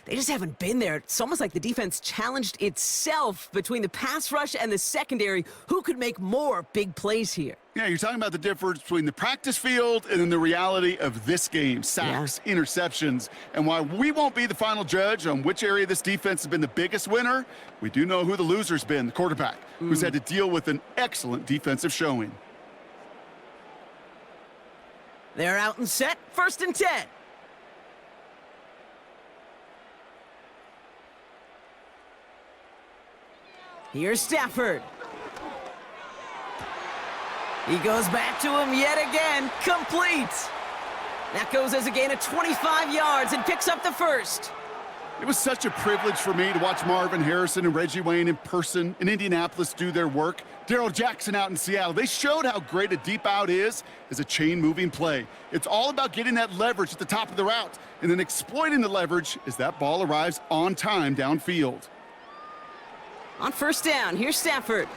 they just haven't been there. It's almost like the defense challenged itself between the pass rush and the secondary. Who could make more big plays here? Yeah, you're talking about the difference between the practice field and then the reality of this game. Sacks, interceptions. And while we won't be the final judge on which area this defense has been the biggest winner, we do know who the loser's been, the quarterback, who's had to deal with an excellent defensive showing. They're out and set, 1st and 10. Here's Stafford. He goes back to him yet again, complete. That goes as a gain of 25 yards and picks up the first. It was such a privilege for me to watch Marvin Harrison and Reggie Wayne in person in Indianapolis do their work. Darrell Jackson out in Seattle. They showed how great a deep out is as a chain-moving play. It's all about getting that leverage at the top of the route and then exploiting the leverage as that ball arrives on time downfield. On 1st down, here's Stafford.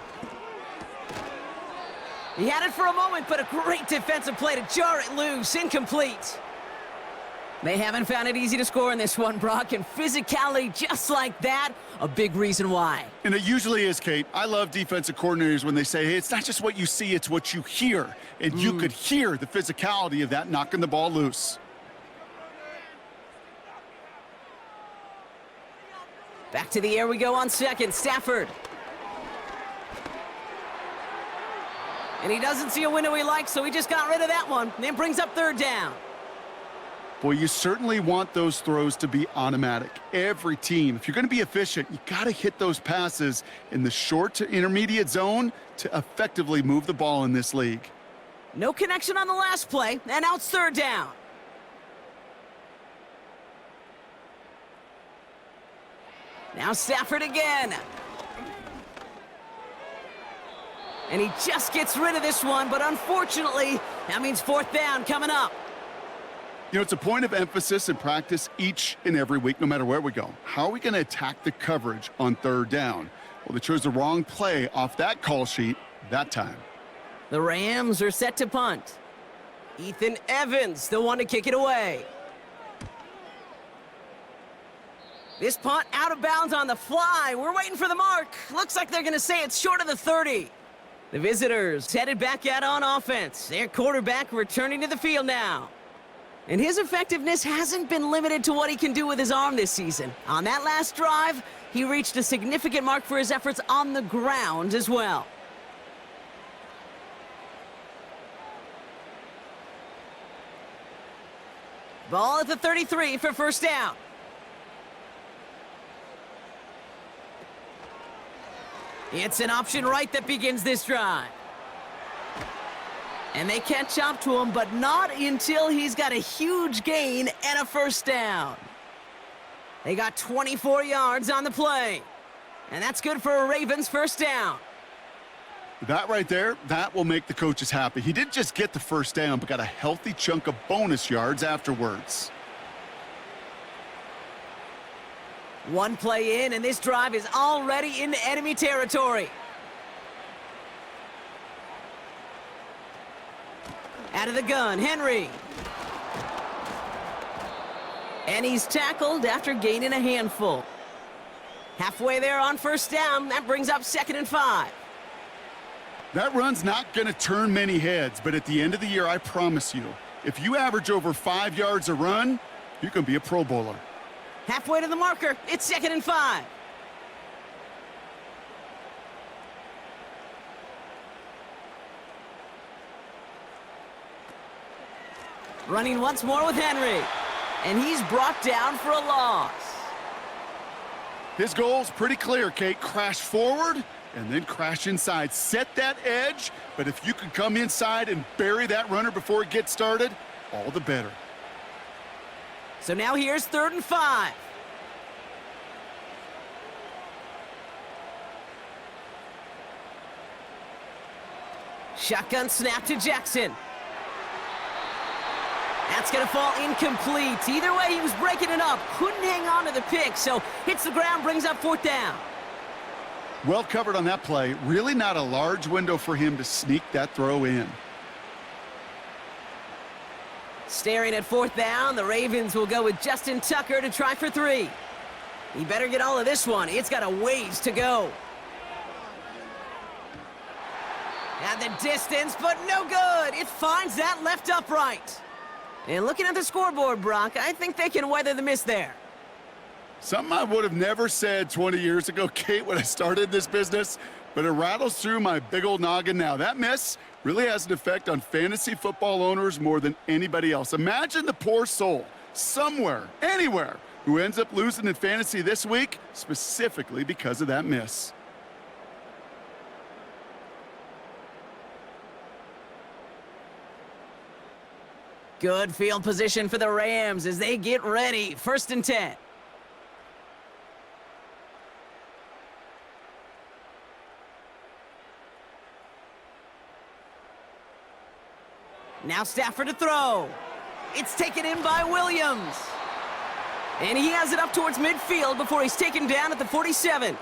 He had it for a moment, but a great defensive play to jar it loose. Incomplete. They haven't found it easy to score in this one, Brock, and physicality just like that, a big reason why. And it usually is, Kate. I love defensive coordinators when they say, hey, it's not just what you see, it's what you hear. And you could hear the physicality of that knocking the ball loose. Back to the air we go on 2nd. Stafford. And he doesn't see a window he likes, so he just got rid of that one. And then brings up 3rd down. Boy, you certainly want those throws to be automatic. Every team, if you're going to be efficient, you got to hit those passes in the short to intermediate zone to effectively move the ball in this league. No connection on the last play, and now it's 3rd down. Now Stafford again. And he just gets rid of this one, but unfortunately, that means 4th down coming up. You know, it's a point of emphasis in practice each and every week, no matter where we go. How are we going to attack the coverage on 3rd down? Well, they chose the wrong play off that call sheet that time. The Rams are set to punt. Ethan Evans, the one to kick it away. This punt out of bounds on the fly. We're waiting for the mark. Looks like they're going to say it's short of the 30. The visitors headed back out on offense. Their quarterback returning to the field now. And his effectiveness hasn't been limited to what he can do with his arm this season. On that last drive, he reached a significant mark for his efforts on the ground as well. Ball at the 33 for 1st down. It's an option right that begins this drive. And they catch up to him, but not until he's got a huge gain and a 1st down. They got 24 yards on the play. And that's good for a Ravens 1st down. That right there, that will make the coaches happy. He didn't just get the 1st down, but got a healthy chunk of bonus yards afterwards. One play in, and this drive is already into enemy territory. Out of the gun, Henry. And he's tackled after gaining a handful. Halfway there on 1st down, that brings up 2nd and 5. That run's not going to turn many heads, but at the end of the year, I promise you, if you average over 5 yards a run, you can be a Pro Bowler. Halfway to the marker, it's 2nd and 5. Running once more with Henry. And he's brought down for a loss. His goal's pretty clear, Kate. Crash forward and then crash inside. Set that edge, but if you can come inside and bury that runner before it gets started, all the better. So now here's 3rd and 5. Shotgun snap to Jackson. That's going to fall incomplete. Either way, he was breaking it up. Couldn't hang on to the pick, so hits the ground, brings up 4th down. Well covered on that play. Really not a large window for him to sneak that throw in. Staring at 4th down, the Ravens will go with Justin Tucker to try for 3. He better get all of this one. It's got a ways to go. At the distance, but no good. It finds that left upright. And looking at the scoreboard, Brock, I think they can weather the miss there. Something I would have never said 20 years ago, Kate, when I started this business, but it rattles through my big old noggin now. That miss really has an effect on fantasy football owners more than anybody else. Imagine the poor soul somewhere, anywhere, who ends up losing in fantasy this week, specifically because of that miss. Good field position for the Rams as they get ready. 1st and 10. Now Stafford to throw. It's taken in by Williams. And he has it up towards midfield before he's taken down at the 47.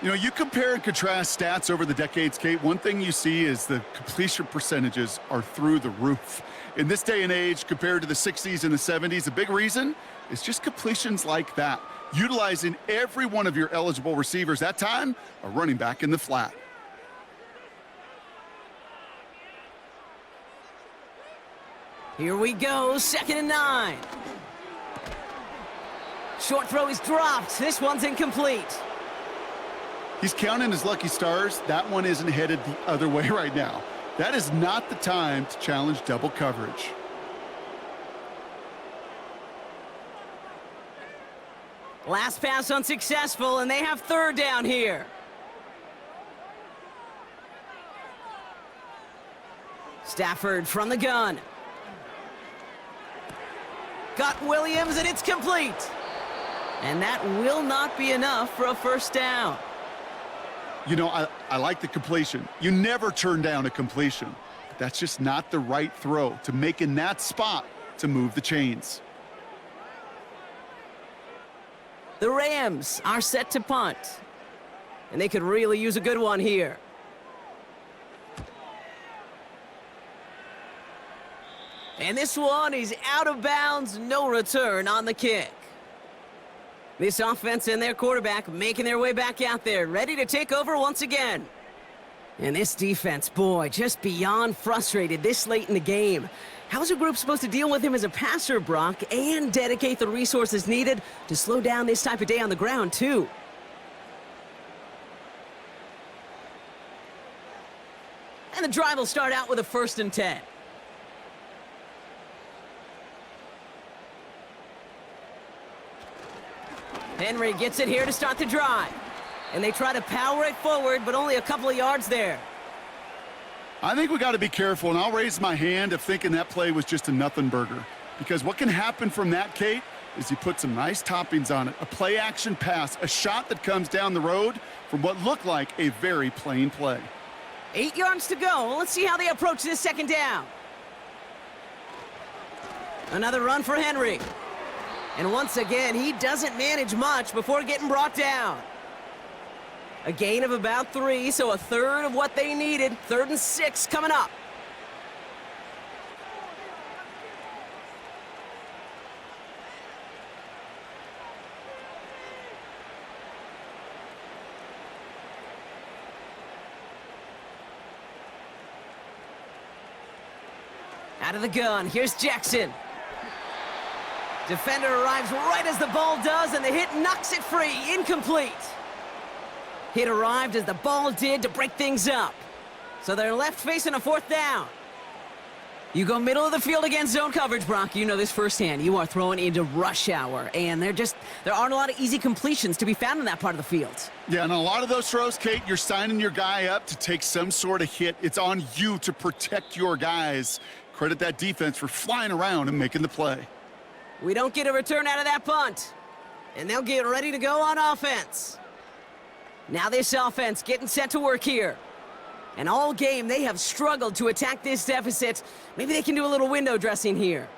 You know, you compare and contrast stats over the decades, Kate. One thing you see is the completion percentages are through the roof. In this day and age, compared to the 60s and the 70s, a big reason is just completions like that. Utilizing every one of your eligible receivers. That time, a running back in the flat. Here we go, 2nd and 9. Short throw is dropped. This one's incomplete. He's counting his lucky stars. That one isn't headed the other way right now. That is not the time to challenge double coverage. Last pass unsuccessful, and they have 3rd down here. Stafford from the gun. Got Williams, and it's complete. And that will not be enough for a 1st down. You know, I like the completion. You never turn down a completion. But that's just not the right throw to make in that spot to move the chains. The Rams are set to punt. And they could really use a good one here. And this one is out of bounds, no return on the kick. This offense and their quarterback making their way back out there, ready to take over once again. And this defense, boy, just beyond frustrated this late in the game. How's a group supposed to deal with him as a passer, Brock, and dedicate the resources needed to slow down this type of day on the ground, too? And the drive will start out with a 1st and 10. Henry gets it here to start the drive. And they try to power it forward, but only a couple of yards there. I think we got to be careful, and I'll raise my hand of thinking that play was just a nothing burger. Because what can happen from that, Kate, is you put some nice toppings on it. A play-action pass, a shot that comes down the road from what looked like a very plain play. 8 yards to go. Let's see how they approach this 2nd down. Another run for Henry. And once again, he doesn't manage much before getting brought down. A gain of about 3, so a 1/3 of what they needed. 3rd and 6 coming up. Out of the gun, here's Jackson. Defender arrives right as the ball does, and the hit knocks it free. Incomplete. Hit arrived as the ball did to break things up. So they're left facing a 4th down. You go middle of the field against zone coverage, Brock. You know this firsthand. You are throwing into rush hour, and there aren't a lot of easy completions to be found in that part of the field. Yeah, and a lot of those throws, Kate, you're signing your guy up to take some sort of hit. It's on you to protect your guys. Credit that defense for flying around and making the play. We don't get a return out of that punt. And they'll get ready to go on offense. Now this offense getting set to work here. And all game, they have struggled to attack this deficit. Maybe they can do a little window dressing here.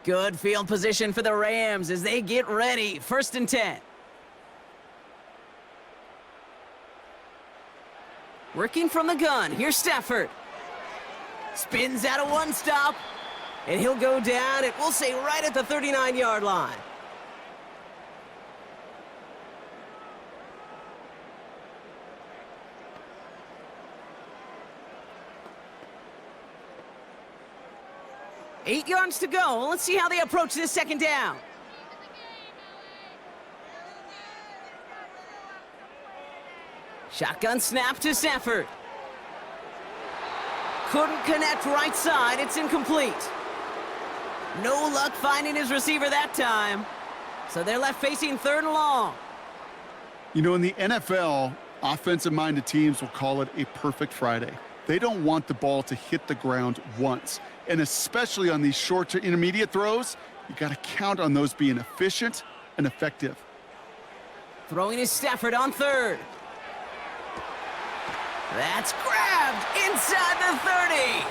Good field position for the Rams as they get ready. 1st and 10. Working from the gun. Here's Stafford. Spins out of one stop. And he'll go down, and we'll say right at the 39-yard line. Eight yards to go. Let's see how they approach this 2nd down. Shotgun snap to Stafford. Couldn't connect right side. It's incomplete. No luck finding his receiver that time. So they're left facing 3rd and long. You know, in the NFL, offensive-minded teams will call it a perfect Friday. They don't want the ball to hit the ground once. And especially on these short to intermediate throws, you got to count on those being efficient and effective. Throwing is Stafford on 3rd. That's grabbed inside the 30.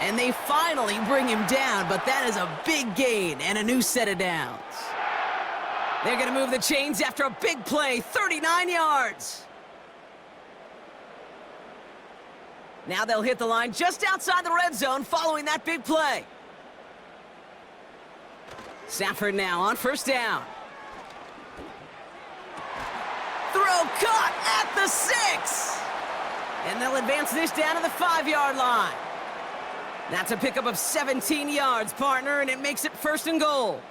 And they finally bring him down, but that is a big gain and a new set of downs. They're going to move the chains after a big play, 39 yards. Now they'll hit the line just outside the red zone following that big play. Stafford now on 1st down. Throw caught at the 6. And they'll advance this down to the 5-yard line. That's a pickup of 17 yards, partner, and it makes it 1st and goal.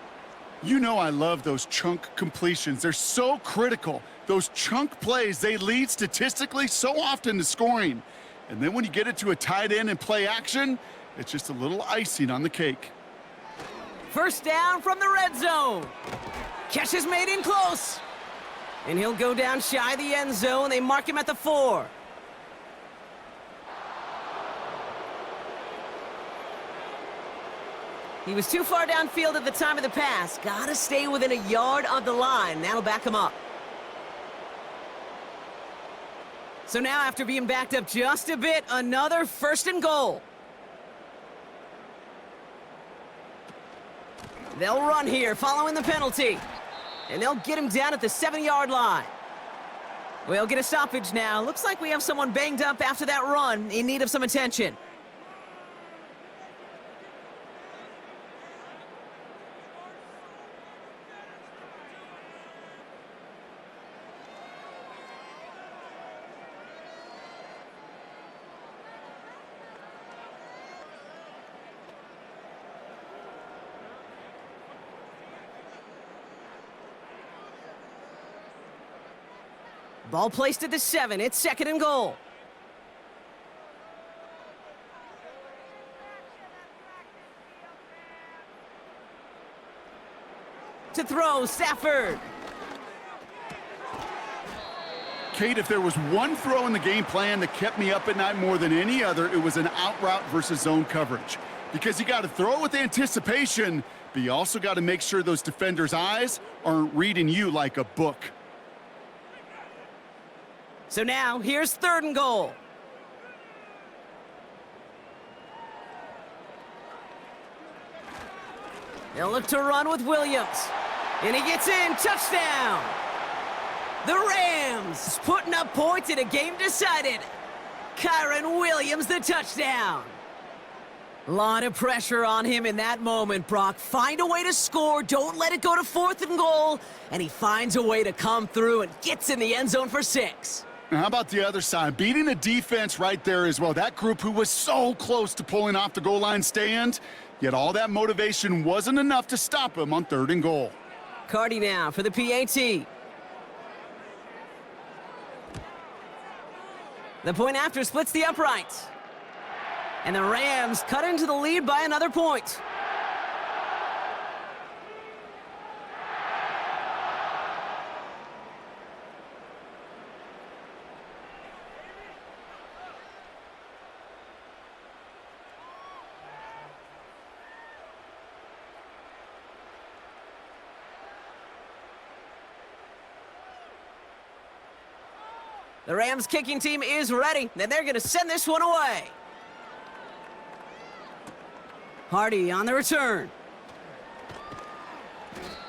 You know I love those chunk completions. They're so critical. Those chunk plays, they lead statistically so often to scoring. And then when you get it to a tight end and play action, it's just a little icing on the cake. 1st down from the red zone. Catch is made in close. And he'll go down shy of the end zone. They mark him at the 4. He was too far downfield at the time of the pass. Gotta stay within a yard of the line. That'll back him up. So now, after being backed up just a bit, another 1st and goal. They'll run here following the penalty. And they'll get him down at the 7-yard line. We'll get a stoppage now. Looks like we have someone banged up after that run in need of some attention. Ball placed at the 7. It's 2nd and goal. To throw, Stafford. Kate, if there was one throw in the game plan that kept me up at night more than any other, it was an out route versus zone coverage. Because you got to throw with anticipation, but you also got to make sure those defenders' eyes aren't reading you like a book. So now, here's 3rd and goal. They'll look to run with Williams. And he gets in. Touchdown! The Rams putting up points in a game decided. Kyron Williams, the touchdown. A lot of pressure on him in that moment, Brock. Find a way to score. Don't let it go to 4th and goal. And he finds a way to come through and gets in the end zone for 6. Now, how about the other side? Beating the defense right there as well. That group who was so close to pulling off the goal line stand, yet all that motivation wasn't enough to stop him on 3rd and goal. Cardi now for the PAT. The point after splits the uprights. And the Rams cut into the lead by another point. The Rams kicking team is ready, and they're going to send this one away. Hardy on the return.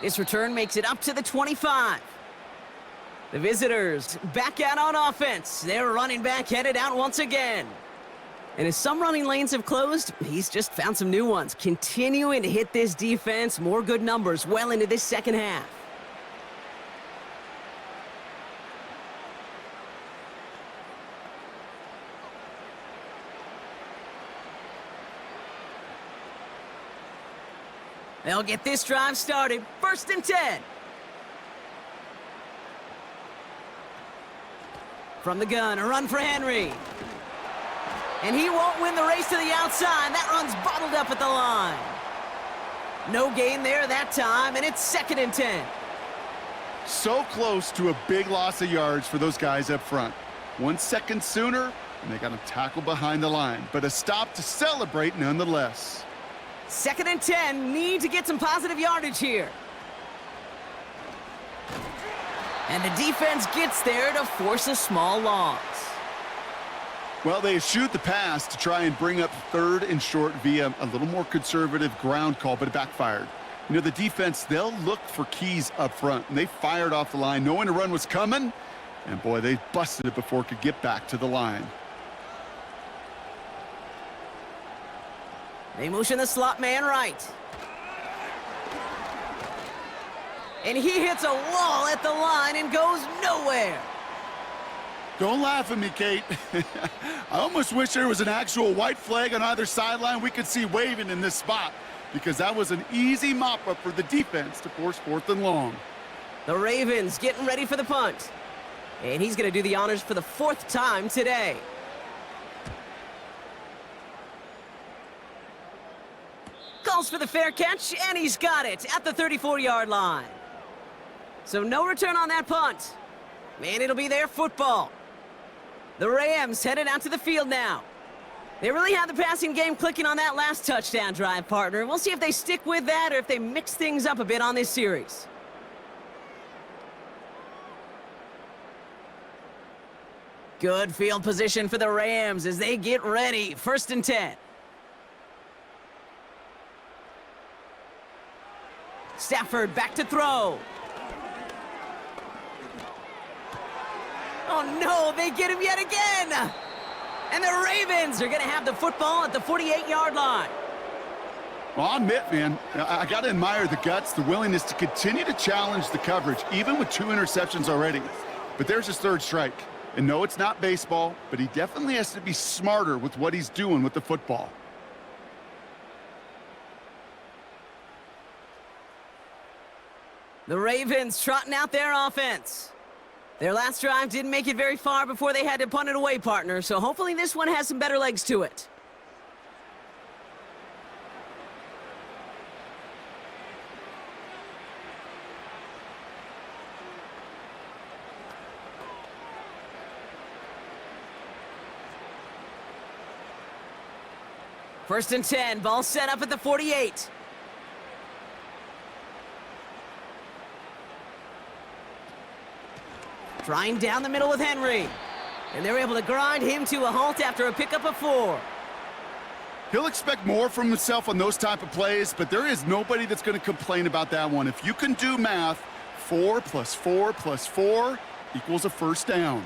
This return makes it up to the 25. The visitors back out on offense. Their running back headed out once again. And as some running lanes have closed, he's just found some new ones. Continuing to hit this defense, more good numbers well into this second half. They'll get this drive started. 1st and 10. From the gun, a run for Henry. And he won't win the race to the outside. That run's bottled up at the line. No gain there that time, and it's 2nd and 10. So close to a big loss of yards for those guys up front. 1 second sooner, and they got him tackled behind the line. But a stop to celebrate nonetheless. 2nd and 10, need to get some positive yardage here. And the defense gets there to force a small loss. Well, they eschewed the pass to try and bring up 3rd and short via a little more conservative ground call, but it backfired. You know, the defense, they'll look for keys up front, and they fired off the line knowing a run was coming, and boy, they busted it before it could get back to the line. They motion the slot man right. And he hits a wall at the line and goes nowhere. Don't laugh at me, Kate. I almost wish there was an actual white flag on either sideline we could see waving in this spot, because that was an easy mop-up for the defense to force 4th and long. The Ravens getting ready for the punt. And he's going to do the honors for the 4th time today. Calls for the fair catch, and he's got it at the 34-yard line. So no return on that punt. And it'll be their football. The Rams headed out to the field now. They really had the passing game clicking on that last touchdown drive, partner. We'll see if they stick with that or if they mix things up a bit on this series. Good field position for the Rams as they get ready. 1st and 10. Stafford back to throw. Oh no, they get him yet again! And the Ravens are going to have the football at the 48-yard line. Well, I'll admit, man, I got to admire the guts, the willingness to continue to challenge the coverage, even with 2 interceptions already. But there's his 3rd strike. And no, it's not baseball, but he definitely has to be smarter with what he's doing with the football. The Ravens trotting out their offense. Their last drive didn't make it very far before they had to punt it away, partner, so hopefully this one has some better legs to it. First and 10, ball set up at the 48. Trying down the middle with Henry. And they're able to grind him to a halt after a pickup of 4. He'll expect more from himself on those type of plays, but there is nobody that's going to complain about that one. If you can do math, 4 plus 4 plus 4 equals a 1st down.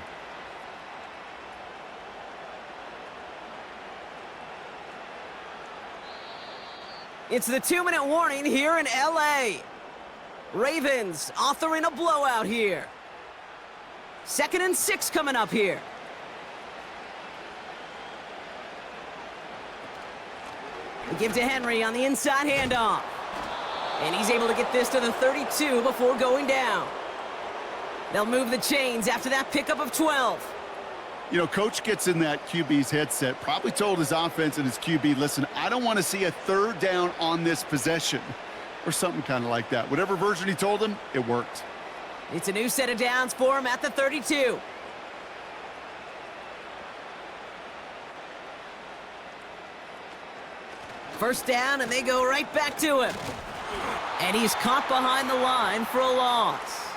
It's the 2-minute warning here in LA. Ravens authoring a blowout here. 2nd and 6 coming up here. We give to Henry on the inside handoff. And he's able to get this to the 32 before going down. They'll move the chains after that pickup of 12. You know, coach gets in that QB's headset, probably told his offense and his QB, listen, I don't want to see a 3rd down on this possession, or something kind of like that. Whatever version he told him, it worked. It's a new set of downs for him at the 32. First down, and they go right back to him. And he's caught behind the line for a loss.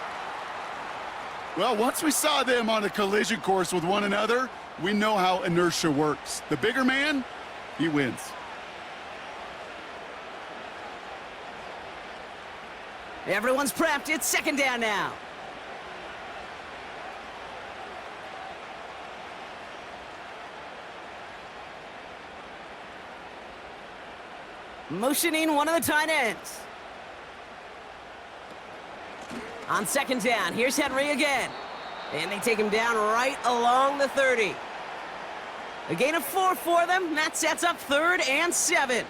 Well, once we saw them on a collision course with one another, we know how inertia works. The bigger man, he wins. Everyone's prepped. It's second down now. Motioning one of the tight ends. On second down, here's Henry again. And they take him down right along the 30. A gain of 4 for them. That sets up 3rd and 7.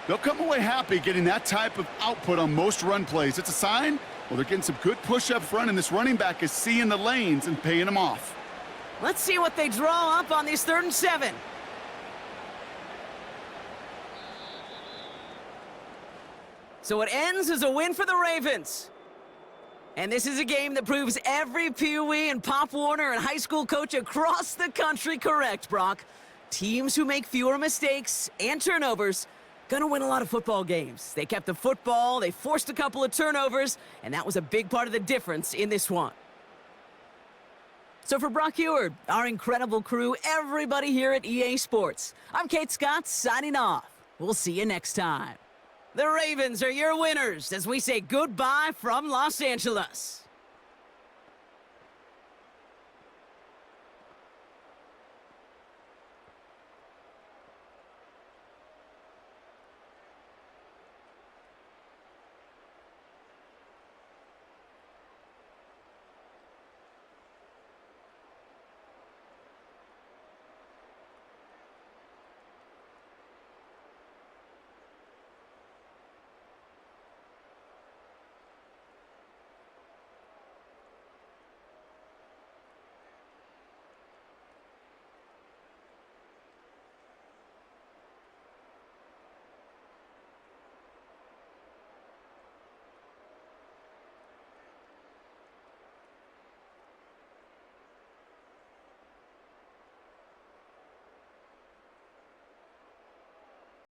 They'll come away happy getting that type of output on most run plays. It's a sign, well, they're getting some good push up front, and this running back is seeing the lanes and paying them off. Let's see what they draw up on these 3rd and 7. So it ends as a win for the Ravens. And this is a game that proves every Pee Wee and Pop Warner and high school coach across the country correct, Brock. Teams who make fewer mistakes and turnovers gonna win a lot of football games. They kept the football, they forced a couple of turnovers, and that was a big part of the difference in this one. So for Brock Heward, our incredible crew, everybody here at EA Sports, I'm Kate Scott signing off. We'll see you next time. The Ravens are your winners as we say goodbye from Los Angeles.